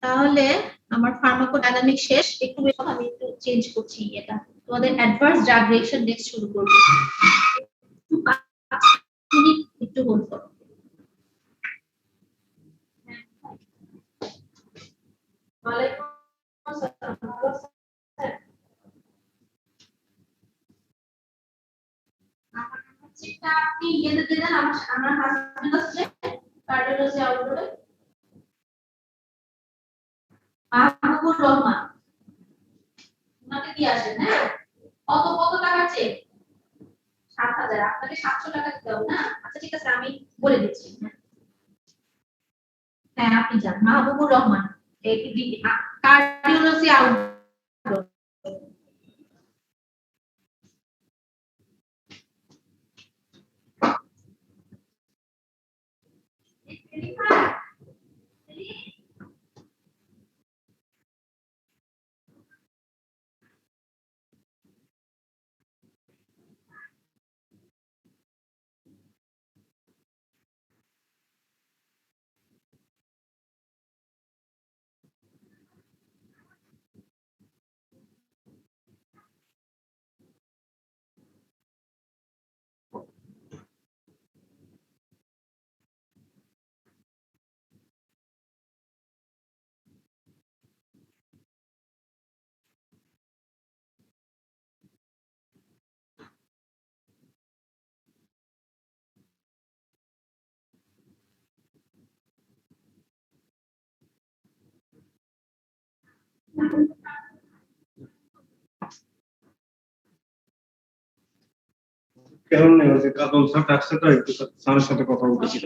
তাহলে আমার ফার্মাকোডাইনামিক শেষ। একটু আমি একটু চেঞ্জ করছি, এটা তোমাদের অ্যাডভার্স ড্রাগ রিঅ্যাকশন নেক্সট শুরু করব। একটু 5 মিনিট একটু হোল্ড করো। ওয়ালাইকুম আসসালাম। যেটা আপনি ইয়েতে দিলেন, আমার হাজবেন্ড আছে কার্ডিওলজি আউটডোরে, মাহবুবুর রহমান, ওনাকে দিয়ে আসেন। হ্যাঁ, কত টাকা চেক? 7,000। আপনাকে 700 টাকা দিতে হবে না? আচ্ছা ঠিক আছে, আমি বলে দিচ্ছি। হ্যাঁ আপনি যান, মাহবুবুর রহমান, কার্ডিওলজি আউটডোর। কারণ নেই, ওই যে কাজল স্যার ডাকছে তো একটু স্যারের সাথে কথা বলতেছিল।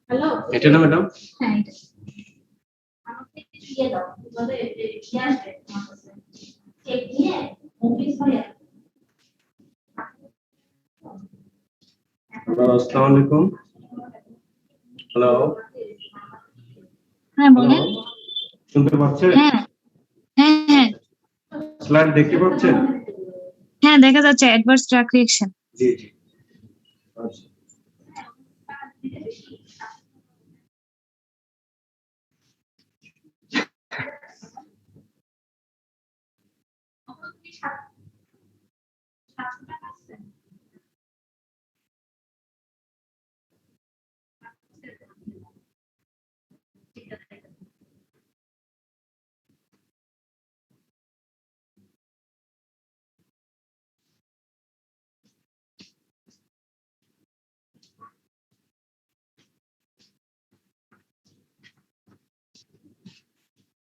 হ্যালো এটা না ম্যাডাম? হ্যাঁ এটা আমাকে একটু দিয়ে দাও বলে ইয়ে আসবে তোমার কাছে চেক নিয়ে অফিস হয়ে হ্যালো, আসসালামু আলাইকুম। হ্যালো, হ্যাঁ বলেন। শুনতে পাচ্ছেন? হ্যাঁ হ্যাঁ হ্যাঁ স্লাইড দেখতে পাচ্ছেন? হ্যাঁ দেখা যাচ্ছে অ্যাডভার্স ড্রাগ রিঅ্যাকশন। জি জি। আচ্ছা,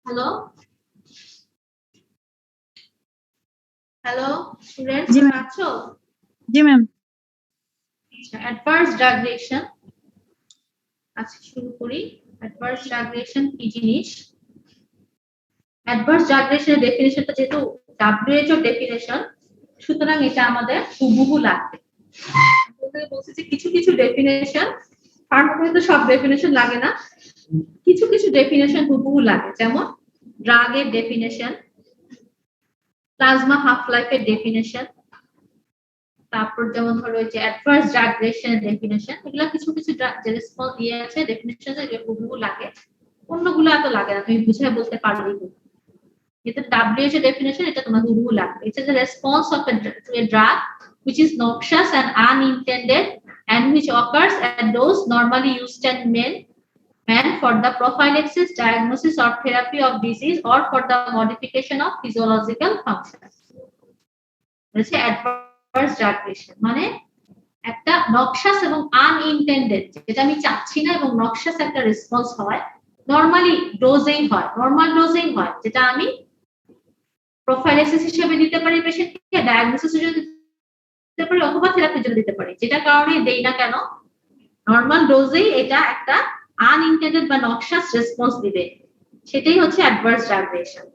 হ্যালো হ্যালো স্টুডেন্টস জি ম্যাম। আছো জি ম্যাম। অ্যাডভার্স ড্রাগ রিঅ্যাকশন আজকে শুরু করি অ্যাডভার্স ড্রাগ রিঅ্যাকশন কি জিনিস অ্যাডভার্স ড্রাগ রিঅ্যাকশনের ডেফিনিশনটা যেহেতু WHO ডেফিনিশন সুতরাং এটা আমাদের হুবহু লাগবে বলছি যে কিছু কিছু ডেফিনেশন ফার্মাকোলজিতে সব ডেফিনেশন লাগে না কিছু কিছু ডেফিনেশন হুবহু লাগে যেমন ড্রাগের ডেফিনেশন প্লাজমা হাফ লাইফের ডেফিনেশন তারপর যেমন ধরো যে অ্যাডভার্স ড্রাগ রিঅ্যাকশনের ডেফিনেশন এগুলা কিছু কিছু যে রেসপন্স দিয়ে আছে ডেফিনেশন যে হুবহু লাগে অন্যগুলো এত লাগে না তুমি বুঝে বলতে পারবে এটা WHO definition এটা তোমার হুবহু লাগবে it is a response of to a drug which is noxious and unintended and which occurs at dose normally used in men for the prophylaxis diagnosis or therapy of disease or for the modification of physiological functions this is adverse drug reaction মানে একটা noxious এবং unintended যেটা আমি চাচ্ছি না এবং noxious একটা response হয় নরমালি ডোজেই হয় নরমাল ডোজেই হয় যেটা আমি প্রোফাইলাইসিস হিসেবে দিতে পারি পেশেন্টকে ডায়াগনোসিস হিসেবে দিতে পারি অথবা থেরাপির জন্য দিতে পারি যেটা কারণে দেই না কেন নরমাল ডোজেই এটা একটা আনইনটেন্ডেড বা নক্সাস রেসপন্স দিবে সেটাই হচ্ছে অ্যাডভার্স ড্রাগ রিঅ্যাকশন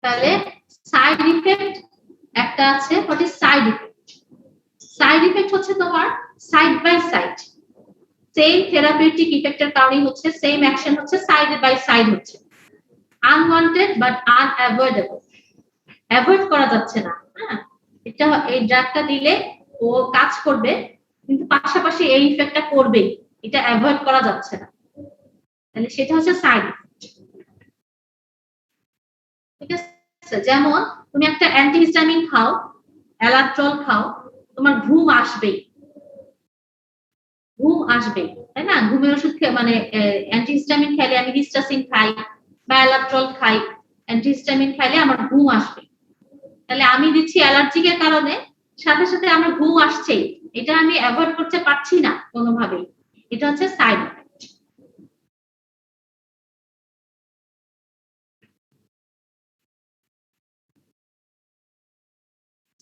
তাহলে সাইড ইফেক্ট একটা আছে হোয়াট ইজ সাইড ইফেক্ট হচ্ছে তোমার side by side same therapeutic ইফেক্টের কারণে হচ্ছে সেম অ্যাকশন হচ্ছে সাইড বাই সাইড হচ্ছে আনওয়ান্টেড বাট আনঅ্যাভয়েডেবল অ্যাভয়েড করা যাচ্ছে না হ্যাঁ এটা এই ড্রাগটা দিলে ও কাজ করবে কিন্তু পাশাপাশি এই ইফেক্টটা করবে এটা অ্যাভয়েড করা যাচ্ছে না তাহলে সেটা হচ্ছে সাইড ইফেক্ট ঠিক আছে যেমন তুমি একটা অ্যান্টিহিস্টামিন খাও অ্যালাট্রল খাও তোমার ঘুম আসবেই তাই না ঘুমের ওষুধ মানে অ্যান্টিহিস্টামিন খাইলে আমি হিস্টাসিন খাই বা অ্যালাট্রল খাই অ্যান্টিহিস্টামিন খাইলে আমার ঘুম আসবে তাহলে আমি দিচ্ছি অ্যালার্জিকের কারণে সাথে সাথে আমার ঘুম আসছেই এটা আমি অ্যাভয়েড করতে পারছি না কোনোভাবেই এটা হচ্ছে সাইড ইফেক্ট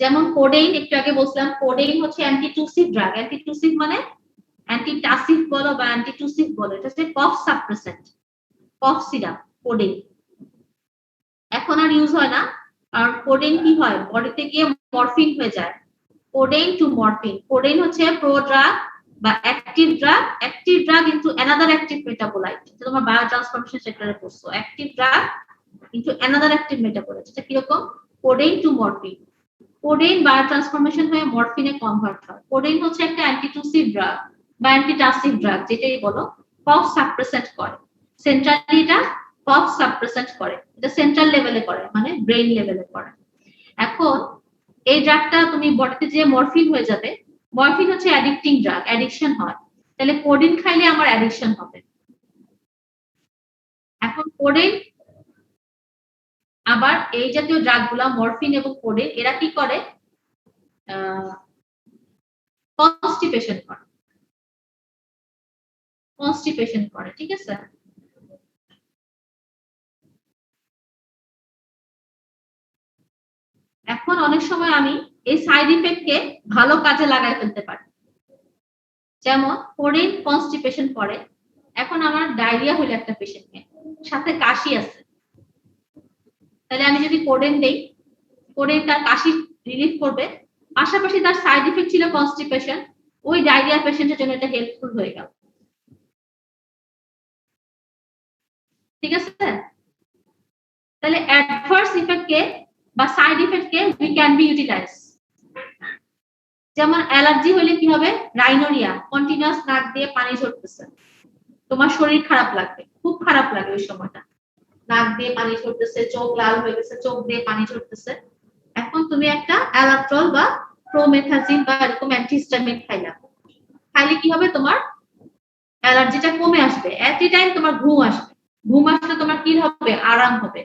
যেমন কোডেইন একটু আগে বলছিলাম কোডেইন হচ্ছে অ্যান্টিটুসিভ ড্রাগ অ্যান্টিটুসিভ মানে অ্যান্টিটাসিভ বলো বা অ্যান্টিটুসিভ বলো এটা হচ্ছে কফ সাপ্রেসেন্ট কফ সিরাপ কোডেইন এখন আর ইউজ হয় না আর কোডেইন কি হয় বডিতে গিয়ে মরফিন হয়ে যায় কোডেইন টু মরফিন কোডেইন হচ্ছে প্রোড্রাগ বা active drug into another active metabolite যেটা তোমার বায়োট্রান্সফরমেশন সেক্টরে পড়ছো active drug into another active metabolite এটা কি রকম codeine to morphine codeine biotransformation হয়ে মরফিনে কনভার্ট হয় কোডেইন হচ্ছে একটা অ্যান্টিটুসিভ ড্রাগ বা অ্যান্টিটাসিভ ড্রাগ যেটাই বলো কফ সাপ্রেসেন্ট করে সেন্ট্রালি এটা কফ সাপ্রেসেন্ট করে এটা সেন্ট্রাল লেভেলে করে মানে ব্রেইন লেভেলে করে এখন এই ড্রাগটা তুমি বডিতে যে মরফিন হয়ে যাবে মরফিন হচ্ছে অ্যাডিকটিং ড্রাগ অ্যাডিকশন হয় তাহলে কোডেইন খাইলে আমার অ্যাডিকশন হবে এখন কোডেইন আবার এই জাতীয় ড্রাগগুলা মরফিন এবং কোডেন এরা কি করে কনস্টিপেশন করে ঠিক আছে। এখন অনেক সময় আমি এই সাইড ইফেক্টকে ভালো কাজে লাগাই ফেলতে পারি, যেমন কোডেন কনস্টিপেশন করে। এখন আমার ডায়রিয়া হইলো একটা পেশেন্টকে, সাথে কাশি আছে, তাহলে আমি যদি কোডেন দেই, কোডেন তার কাশি রিলিফ করবে, পাশাপাশি তার সাইড ইফেক্ট ছিল কনস্টিপেশন, ওই ডায়রিয়া পেশেন্টের জন্য এটা হেল্পফুল হয়ে গেল। ঠিক আছে, তাহলে অ্যাডভার্স ইফেক্ট কে বা সাইড ইফেক্ট কে উই ক্যান বি ইউটিলাইজ। যেমন অ্যালার্জি হলে কি হবে, রাইনোরিয়া, কন্টিনিউয়াস নাক দিয়ে পানি ঝরতেছে, তোমার শরীর খারাপ লাগবে, খুব খারাপ লাগে ওই সময়টা, নাক দিয়ে পানি ঝরতেছে, চোখ লাল হয়ে গেছে, চোখ দিয়ে পানি ঝরতেছে। এখন তুমি একটা অ্যালাট্রল বা প্রোমেথাজিন বা এরকম অ্যান্টিহিস্টামিন খাইলে কি হবে, তোমার অ্যালার্জিটা কমে আসবে, এট এ টাইম তোমার ঘুম আসবে, ঘুম আসলে তোমার কি হবে, আরাম হবে।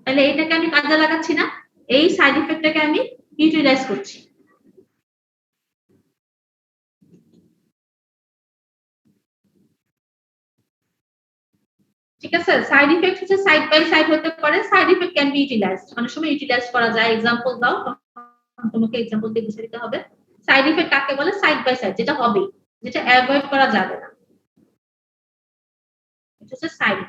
তাহলে এটাকে আমি কাজে লাগাচ্ছি না, এই সাইড ইফেক্টটাকে আমি ইউটিলাইজ করছি। ঠিক আছে, সাইড ইফেক্ট হচ্ছে সাইড বাই সাইড হতে পারে, side effect can be utilised, অনেক সময় ইউটিলাইজ করা যায়। এক্সাম্পল দাও, তোমাকে এক্সাম্পল দিয়ে বুঝিয়ে দিতে হবে। সাইড ইফেক্ট কাকে বলে, সাইড বাই সাইড, যেটা হবে, যেটা অ্যাভয়েড করা যাবে না, এটা হচ্ছে সাইড।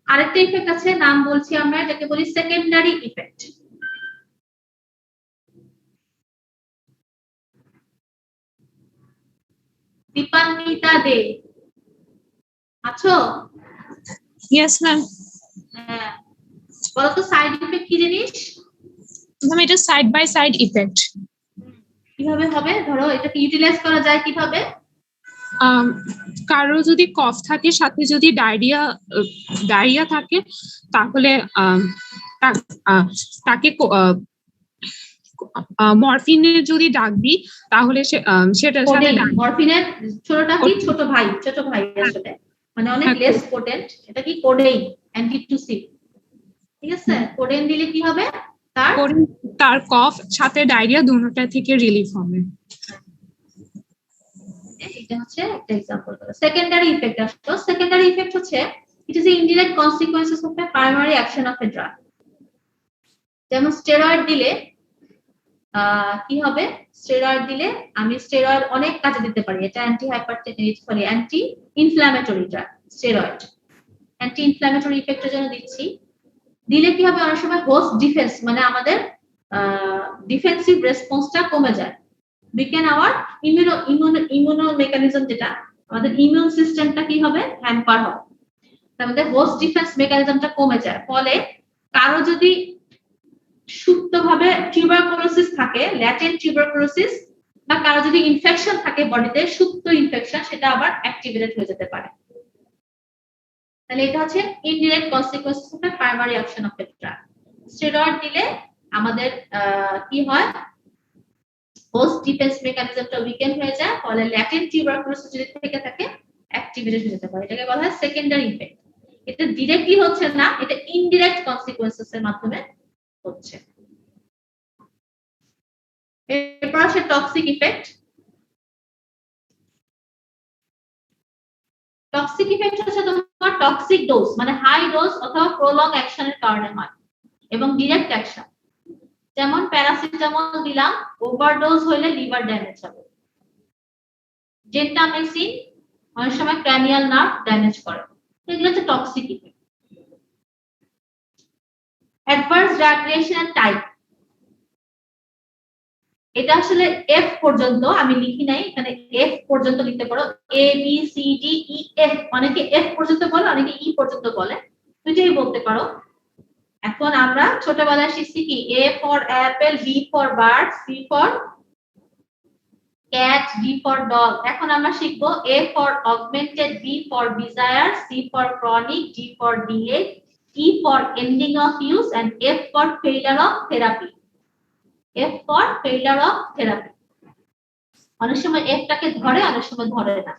আরেকটা ইফেক্ট আছে, নাম বলছি আমরা, এটাকে বলি সেকেন্ডারি ইফেক্ট। দীপান্বিতা দে আছো? Yes ma'am. হ্যাঁ, বলতো সাইড ইফেক্ট কি জিনিস? ম্যাম এটা সাইড বাই সাইড ইফেক্ট। কিভাবে হবে, ধরো এটাকে ইউটিলাইজ করা যায় কিভাবে? কারো যদি কফ থাকে, সাথে যদি ডায়রিয়া থাকে, তাহলে তাকে মরফিনের যদি ডাকবি, তাহলে সেটার সাথে মরফিনের ছোটটা কি, ছোট ভাই আসলে, মানে অনেক লেস পোটেন্ট। এটা কি কোডেইন, অ্যান্টিটুসিভ। ঠিক আছে, কোডেইন দিলে কি হবে, তার কফ সাথে ডায়রিয়া দুটোটা থেকে রিলিফ হবে। এটা হচ্ছে একটা এক্সাম্পল। সেকেন্ডারি ইফেক্ট আসলো। সেকেন্ডারি ইফেক্ট হচ্ছে it is indirect consequences of a primary action of a drug. যেমন স্টেরয়েড দিলে কি হবে, স্টেরয়েড দিলে আমি স্টেরয়েড অনেক কাজে দিতে পারি, এটা anti anti inflammatory drug. Steroid anti inflammatory ইফেক্টের জন্য দিচ্ছি, দিলে কি হবে, অনেক সময় হোস্ট ডিফেন্স, মানে আমাদের ডিফেন্সিভ রেসপন্সটা কমে যায়। উইকেন আওয়ার ইমিউনো মেকানিজম, যেটা আমাদের ইমিউন সিস্টেমটা কি হবে, হ্যাম্পার হবে, আমাদের হোস্ট ডিফেন্স মেকানিজমটা কমে যায়। ফলে কারো যদি সুপ্তভাবে টিউবারকুলোসিস থাকে, ল্যাটেন্ট টিউবারকুলোসিস, বা কারো যদি ইনফেকশন থাকে বডিতে, সুপ্ত ইনফেকশন, সেটা আবার অ্যাক্টিভেটেড হয়ে যেতে পারে। তাহলে এটা হচ্ছে indirect consequences of the primary action of the drug. Steroid দিলে আমাদের কি হয়, হোস্ট ডিফেন্স মেকানিজমটা উইকেন হয়ে যায়, ফলে ল্যাটেন্ট টিউবারকুলোসিস যদি থেকে থাকে অ্যাক্টিভেটেড হয়ে যেতে পারে। এটাকে বলা হয় সেকেন্ডারি ইফেক্ট। এটা ডিরেক্টলি হচ্ছে না, এটা ইনডিরেক্ট কনসিকুয়েন্সেস এর মাধ্যমে হচ্ছে। এরপর আসে টক্সিক ইফেক্ট। টক্সিক ইফেক্ট হচ্ছে তোমার টক্সিক ডোজ, মানে হাই ডোজ অথবা প্রলং অ্যাকশনের কারণে হয়, এবং ডিরেক্ট অ্যাকশন। যেমন প্যারাসিটামল দিলাম, ওভারডোজ হলে লিভার ড্যামেজ হবে। জেন্টামেসিন অনেক সময় ক্র্যানিয়াল নার্ভ ড্যামেজ করে। এগুলো হচ্ছে toxic effect. Adverse drug reaction type, এটা আসলে এফ পর্যন্ত আমি লিখি নাই, এখানে এফ পর্যন্ত লিখতে পারো, A B C D E F, অনেকে এফ পর্যন্ত বলে, অনেকে ই পর্যন্ত বলে, দুইটাই বলতে পারো। এখন আমরা ছোটবেলায় শিখছি কি, A for apple, B for bird, C for cat, D for dog. এখন আমরা শিখবো A for augmented, B for desire, C for chronic, D for delay, E for ending of use, and F for failure of therapy. F for failure of therapy. অনেক সময় এফটাকে ধরে, অনেক সময় ধরে না।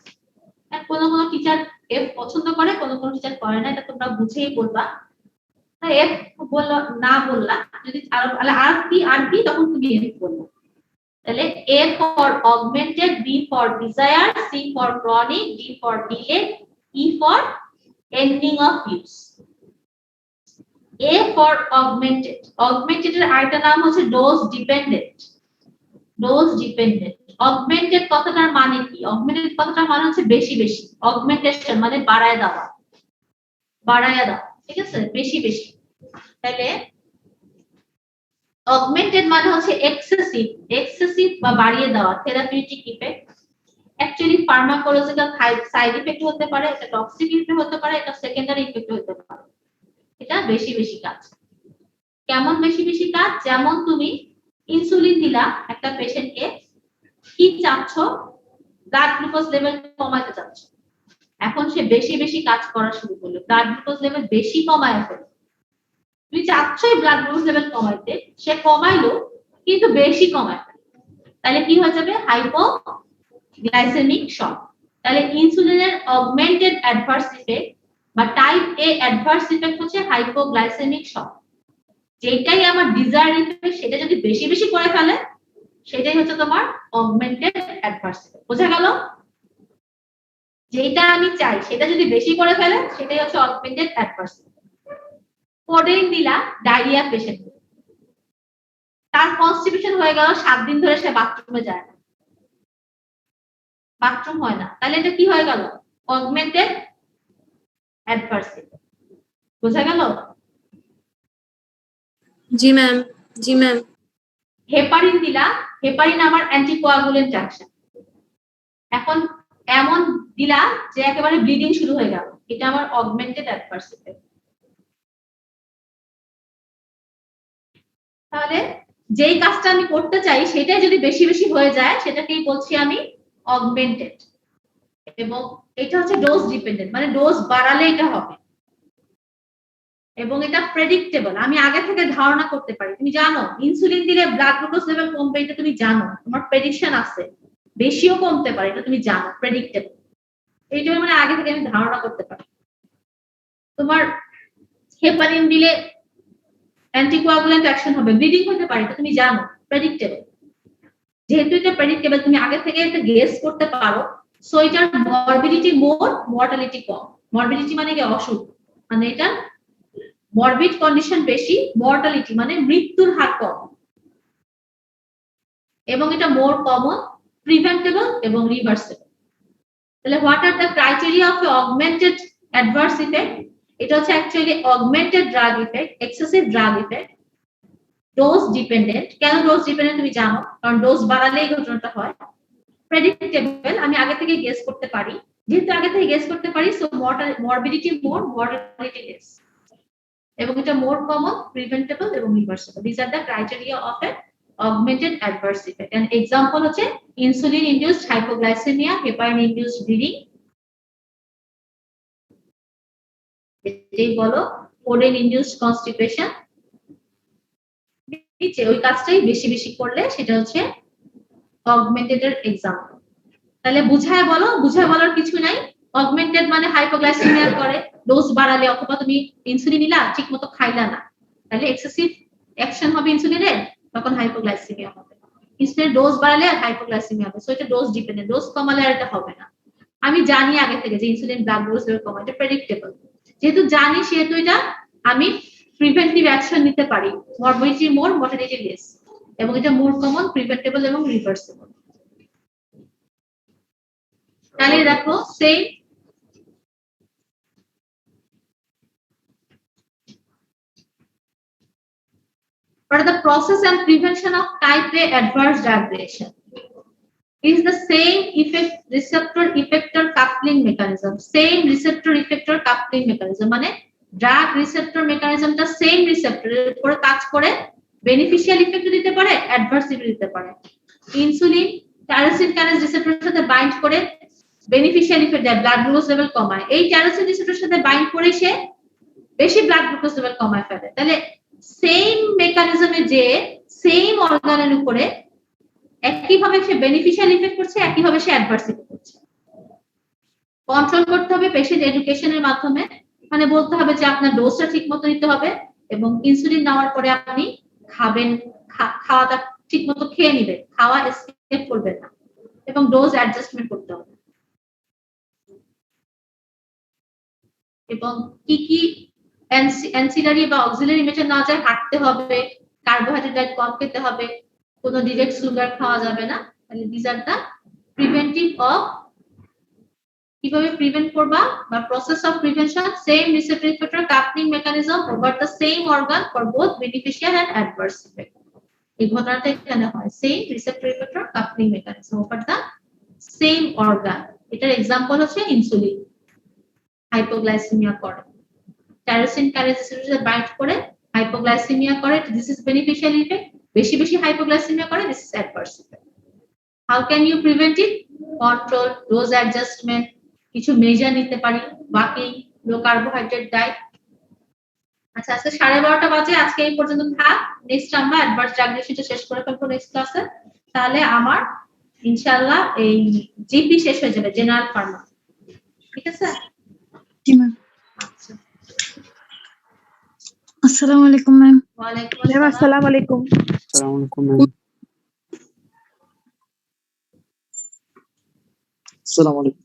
কোনো টিচার এফ পছন্দ করে, কোনো টিচার করে না, এটা তোমরা বুঝেই বলবা। এফ বললো না, বললা যদি আর কি তখন তুমি এফ বললো। তাহলে A for augmented, B for desire, C for chronic, D for delay, E for ending of use. A for augmented, augmented এর আরেকটা নাম হচ্ছে dose dependent। dose dependent, augmented কথাটার মানে কি? augmented কথাটার মানে হচ্ছে বেশি বেশি, augmentation মানে বাড়ায় দেওয়া, ঠিক আছে, বেশি বেশি। তাহলে অগমেন্টেড মানে হচ্ছে এক্সেসিভ বা বাড়িয়ে দেওয়া, therapeutic effect. Actually pharmacological side effect হতে পারে, এটা টক্সিক ইফেক্ট হতে পারে, এটা সেকেন্ডারি ইফেক্ট হতে পারে। এটা বেশি বেশি কাজ। কেমন বেশি বেশি কাজ? যেমন তুমি ইনসুলিন দিলা একটা পেশেন্টকে, কি চাচ্ছ? ব্লাড গ্লুকোজ লেভেল কমাতে চাচ্ছ। এখন সে বেশি বেশি কাজ করা শুরু করলো, ব্লাড গ্লুকোজ লেভেল বেশি কমায় ফেলে। তুমি চাচ্ছই ব্লাড গ্লুকোজ লেভেল কমাইতে, সে কমাইলো কিন্তু বেশি কমায়, তাহলে কি হয়ে যাবে? হাইপোগ্লাইসেমিক শক। তাহলে ইনসুলিনের অগমেন্টেড অ্যাডভার্স ইফেক্ট বা টাইপ এ অ্যাডভার্স ইফেক্ট হচ্ছে হাইপোগ্লাইসেমিক শক। যেটাই আমার ডিজায়ার ইফেক্ট সেটা যদি বেশি বেশি করে ফেলে সেটাই হচ্ছে তোমার অগমেন্টেড অ্যাডভার্স ইফেক্ট। বোঝা গেল? যেটা আমি চাই সেটা যদি বেশি করে ফেলে সেটাই হচ্ছে অগমেন্টেড অ্যাডভার্স ইফেক্ট। কোডেইন দিলা ডায়রিয়া পেশেন্ট, তার কনস্টিপেশন হয়ে গেল, 7 দিন ধরে সে বাথরুমে যায় না, বাথরুম হয় না, তাহলে এটা কি হয়ে গেল? Augmented adverse effect. বোঝা গেল? জি ম্যাম, জি ম্যাম। হেপারিন দিলা, হেপারিন আমার অ্যান্টিকোয়াগুলেন্ট অ্যাকশন। এখন এমন দিলা যে একেবারে ব্লিডিং শুরু হয়ে গেল, এটা আমার অগমেন্টেড অ্যাডভার্স ইফেক্ট। তাহলে যেই কাজটা আমি করতে চাই সেটাই যদি বেশি বেশি হয়ে যায় সেটাকেই বলছি আমি অগমেন্টেড। এবং এটা হচ্ছে ডোজ ডিপেন্ডেন্ট, মানে ডোজ বাড়ালে এটা হবে। এবং এটা প্রেডিক্টেবল, আমি আগে থেকে ধারণা করতে পারি। তুমি জানো ইনসুলিন দিলে ব্লাড গ্লুকোজ লেভেল কমবে, এটা তুমি জানো, তোমার প্রেডিকশন আছে, বেশিও কমতে পারে, এটা তুমি জানো, প্রেডিক্টেবল। এই জন্য মানে আগে থেকে আমি ধারণা করতে পারি। তোমার হেপারিন দিলে অ্যান্টিকোয়াগুলেন্ট অ্যাকশন হবে, ব্লিডিং হতে পারে, এটা তুমি জানো, প্রেডিক্টেবল। যেহেতু এটা প্রেডিক্টেবল তুমি আগে থেকে এটা গেস করতে পারো, সো এটার মরবিডিটি মোর, মর্টালিটি কম। মরবিডিটি মানে কি? অসুখ, মানে এটা মরবিড কন্ডিশন বেশি, মর্টালিটি মানে মৃত্যুর হার কম। এবং এটা মোর কমন, প্রিভেন্টেবল এবং রিভার্সেবল। তাহলে what are the criteria of augmented adverse effect? এটা হচ্ছে actually augmented drug effect, excessive drug effect, dose dependent. কেন ডোজ ডিপেন্ডেন্ট তুমি জানো, কারণ ডোজ বাড়ালে এই ঘটনাটা হয়। প্রেডিক্টেবল, আমি আগে থেকে গেস করতে পারি, যেহেতু আগে থেকে গেস করতে পারি so morbidity more, mortality less. এবং এটা মোর কমন, প্রিভেন্টেবল এবং reversible. This are the criteria of a augmented adverse effect. And example হচ্ছে insulin induced hypoglycaemia, heparin induced bleeding, এটাই বলো কোডেইন ইনডিউসড কনস্টিপেশন। ওই কাজটাই বেশি বেশি করলে সেটা হচ্ছে অগমেন্টেড এর এক্সাম্পল। তাহলে বুঝায় বলো, বুঝায় বলার কিছু নাই। অগমেন্টেড মানে হাইপোগ্লাইসেমিয়া করে, ডোজ বাড়ালে, অথবা তুমি ইনসুলিন নিলা ঠিক মতো খাইলা না, তাহলে এক্সেসিভ অ্যাকশন হবে ইনসুলিনের, তখন হাইপোগ্লাইসেমিয়া হবে। ইনসুলিনের ডোজ বাড়ালে আর হাইপোগ্লাইসেমিয়া হবে, সো এটা ডোজ ডিপেন্ডেন্ট। ডোজ কমালে আর এটা হবে না। আমি জানি আগে থেকে যে ইনসুলিন ব্লাড গ্লুকোজ লেভেল কমায়, এটা প্রেডিক্টেবল। যেহেতু জানি সেহেতু এটা আমি প্রিভেন্টিভ অ্যাকশন নিতে পারি, মরবিডিটি মোর, মর্টালিটি লেস। এবং এটা মোর কমন, প্রিভেন্টেবল এবং রিভার্সেবল। তাহলে দেখো same for the process and prevention of type A adverse drug reaction is the same receptor effector coupling mechanism. Same receptor effector coupling mechanism মানে drug receptor mechanism টা same রিসেপ্টরের উপরে কাজ করে, beneficial effect দিতে পারে, adverse effect দিতে পারে। Insulin tyrosine kinase রিসেপ্টরের সাথে বাইন্ড করে বেনিফিশিয়াল ইফেক্ট দেয়, ব্লাড গ্লুকোজ লেভেল কমায়। এই টাইরোসিন রিসেপ্টরের সাথে বাইন্ড করে সে বেশি ব্লাড গ্লুকোজ লেভেল কমায় ফেলে। তাহলে সেম মেকানিজমে যে সেম অর্গানের উপরে একইভাবে সে বেনিফিশিয়াল ইফেক্ট করছে, একইভাবে সে অ্যাডভার্স ইফেক্ট করছে। কন্ট্রোল করতে হবে পেশেন্ট এডুকেশনের মাধ্যমে, মানে বলতে হবে যে আপনার ডোজটা ঠিক মতো নিতে হবে, এবং ইনসুলিন নেওয়ার পরে আপনি খাবেন, খাওয়াটা ঠিক মতো খেয়ে নেবেন, খাওয়া স্কিপ করবেন না, এবং ডোজ অ্যাডজাস্টমেন্ট করতে হবে। এবং কি কি অ্যান্সিলারি বা অক্সিলারি মেথড না যায়, হাঁটতে হবে, কার্বোহাইড্রেট ডায়েট কম খেতে হবে, কোনো ডিরেক্ট সুগার খাওয়া যাবে না। তাহলে this are the preventive of, কিভাবে প্রিভেন্ট করবা বা process of prevention, same receptor coupling mechanism over the same organ for both beneficial and adverse effect. এই ঘটনাটা এখানে হয়, same receptor coupling mechanism over the same organ. এটার example হচ্ছে insulin hypoglycaemia করে, টাইরোসিন কাইনেসের বাইন্ড করে হাইপোগ্লাইসেমিয়া করে, দিস ইজ বেনিফিশিয়াল ইফেক্ট। বেশি বেশি হাইপোগ্লাইসেমিয়া করে, this is adverse effect. How can you prevent it? Control, dose adjustment, কিছু মেজার নিতে পারি, বাকি লো কার্বোহাইড্রেট ডায়েট। আচ্ছা, আজকে 12:30 বাজে, আজকে এই পর্যন্ত থাক। নেক্সট আমরা অ্যাডভার্স ড্রাগ রিলেশনটা শেষ করে ফেলবো নেক্সট ক্লাসে। তাহলে আমার ইনশাআল্লাহ এই জিপি শেষ হয়ে যাবে, জেনারেল ফার্মা। ঠিক আছে? জি ম্যাম। আচ্ছা, আসসালামু আলাইকুম ম্যাম। ওয়ালাইকুম ম্যাম আসসালাম। আসসালামু আলাইকুম। আসসালামু আলাইকুম ম্যাম। আসসালামু আলাইকুম।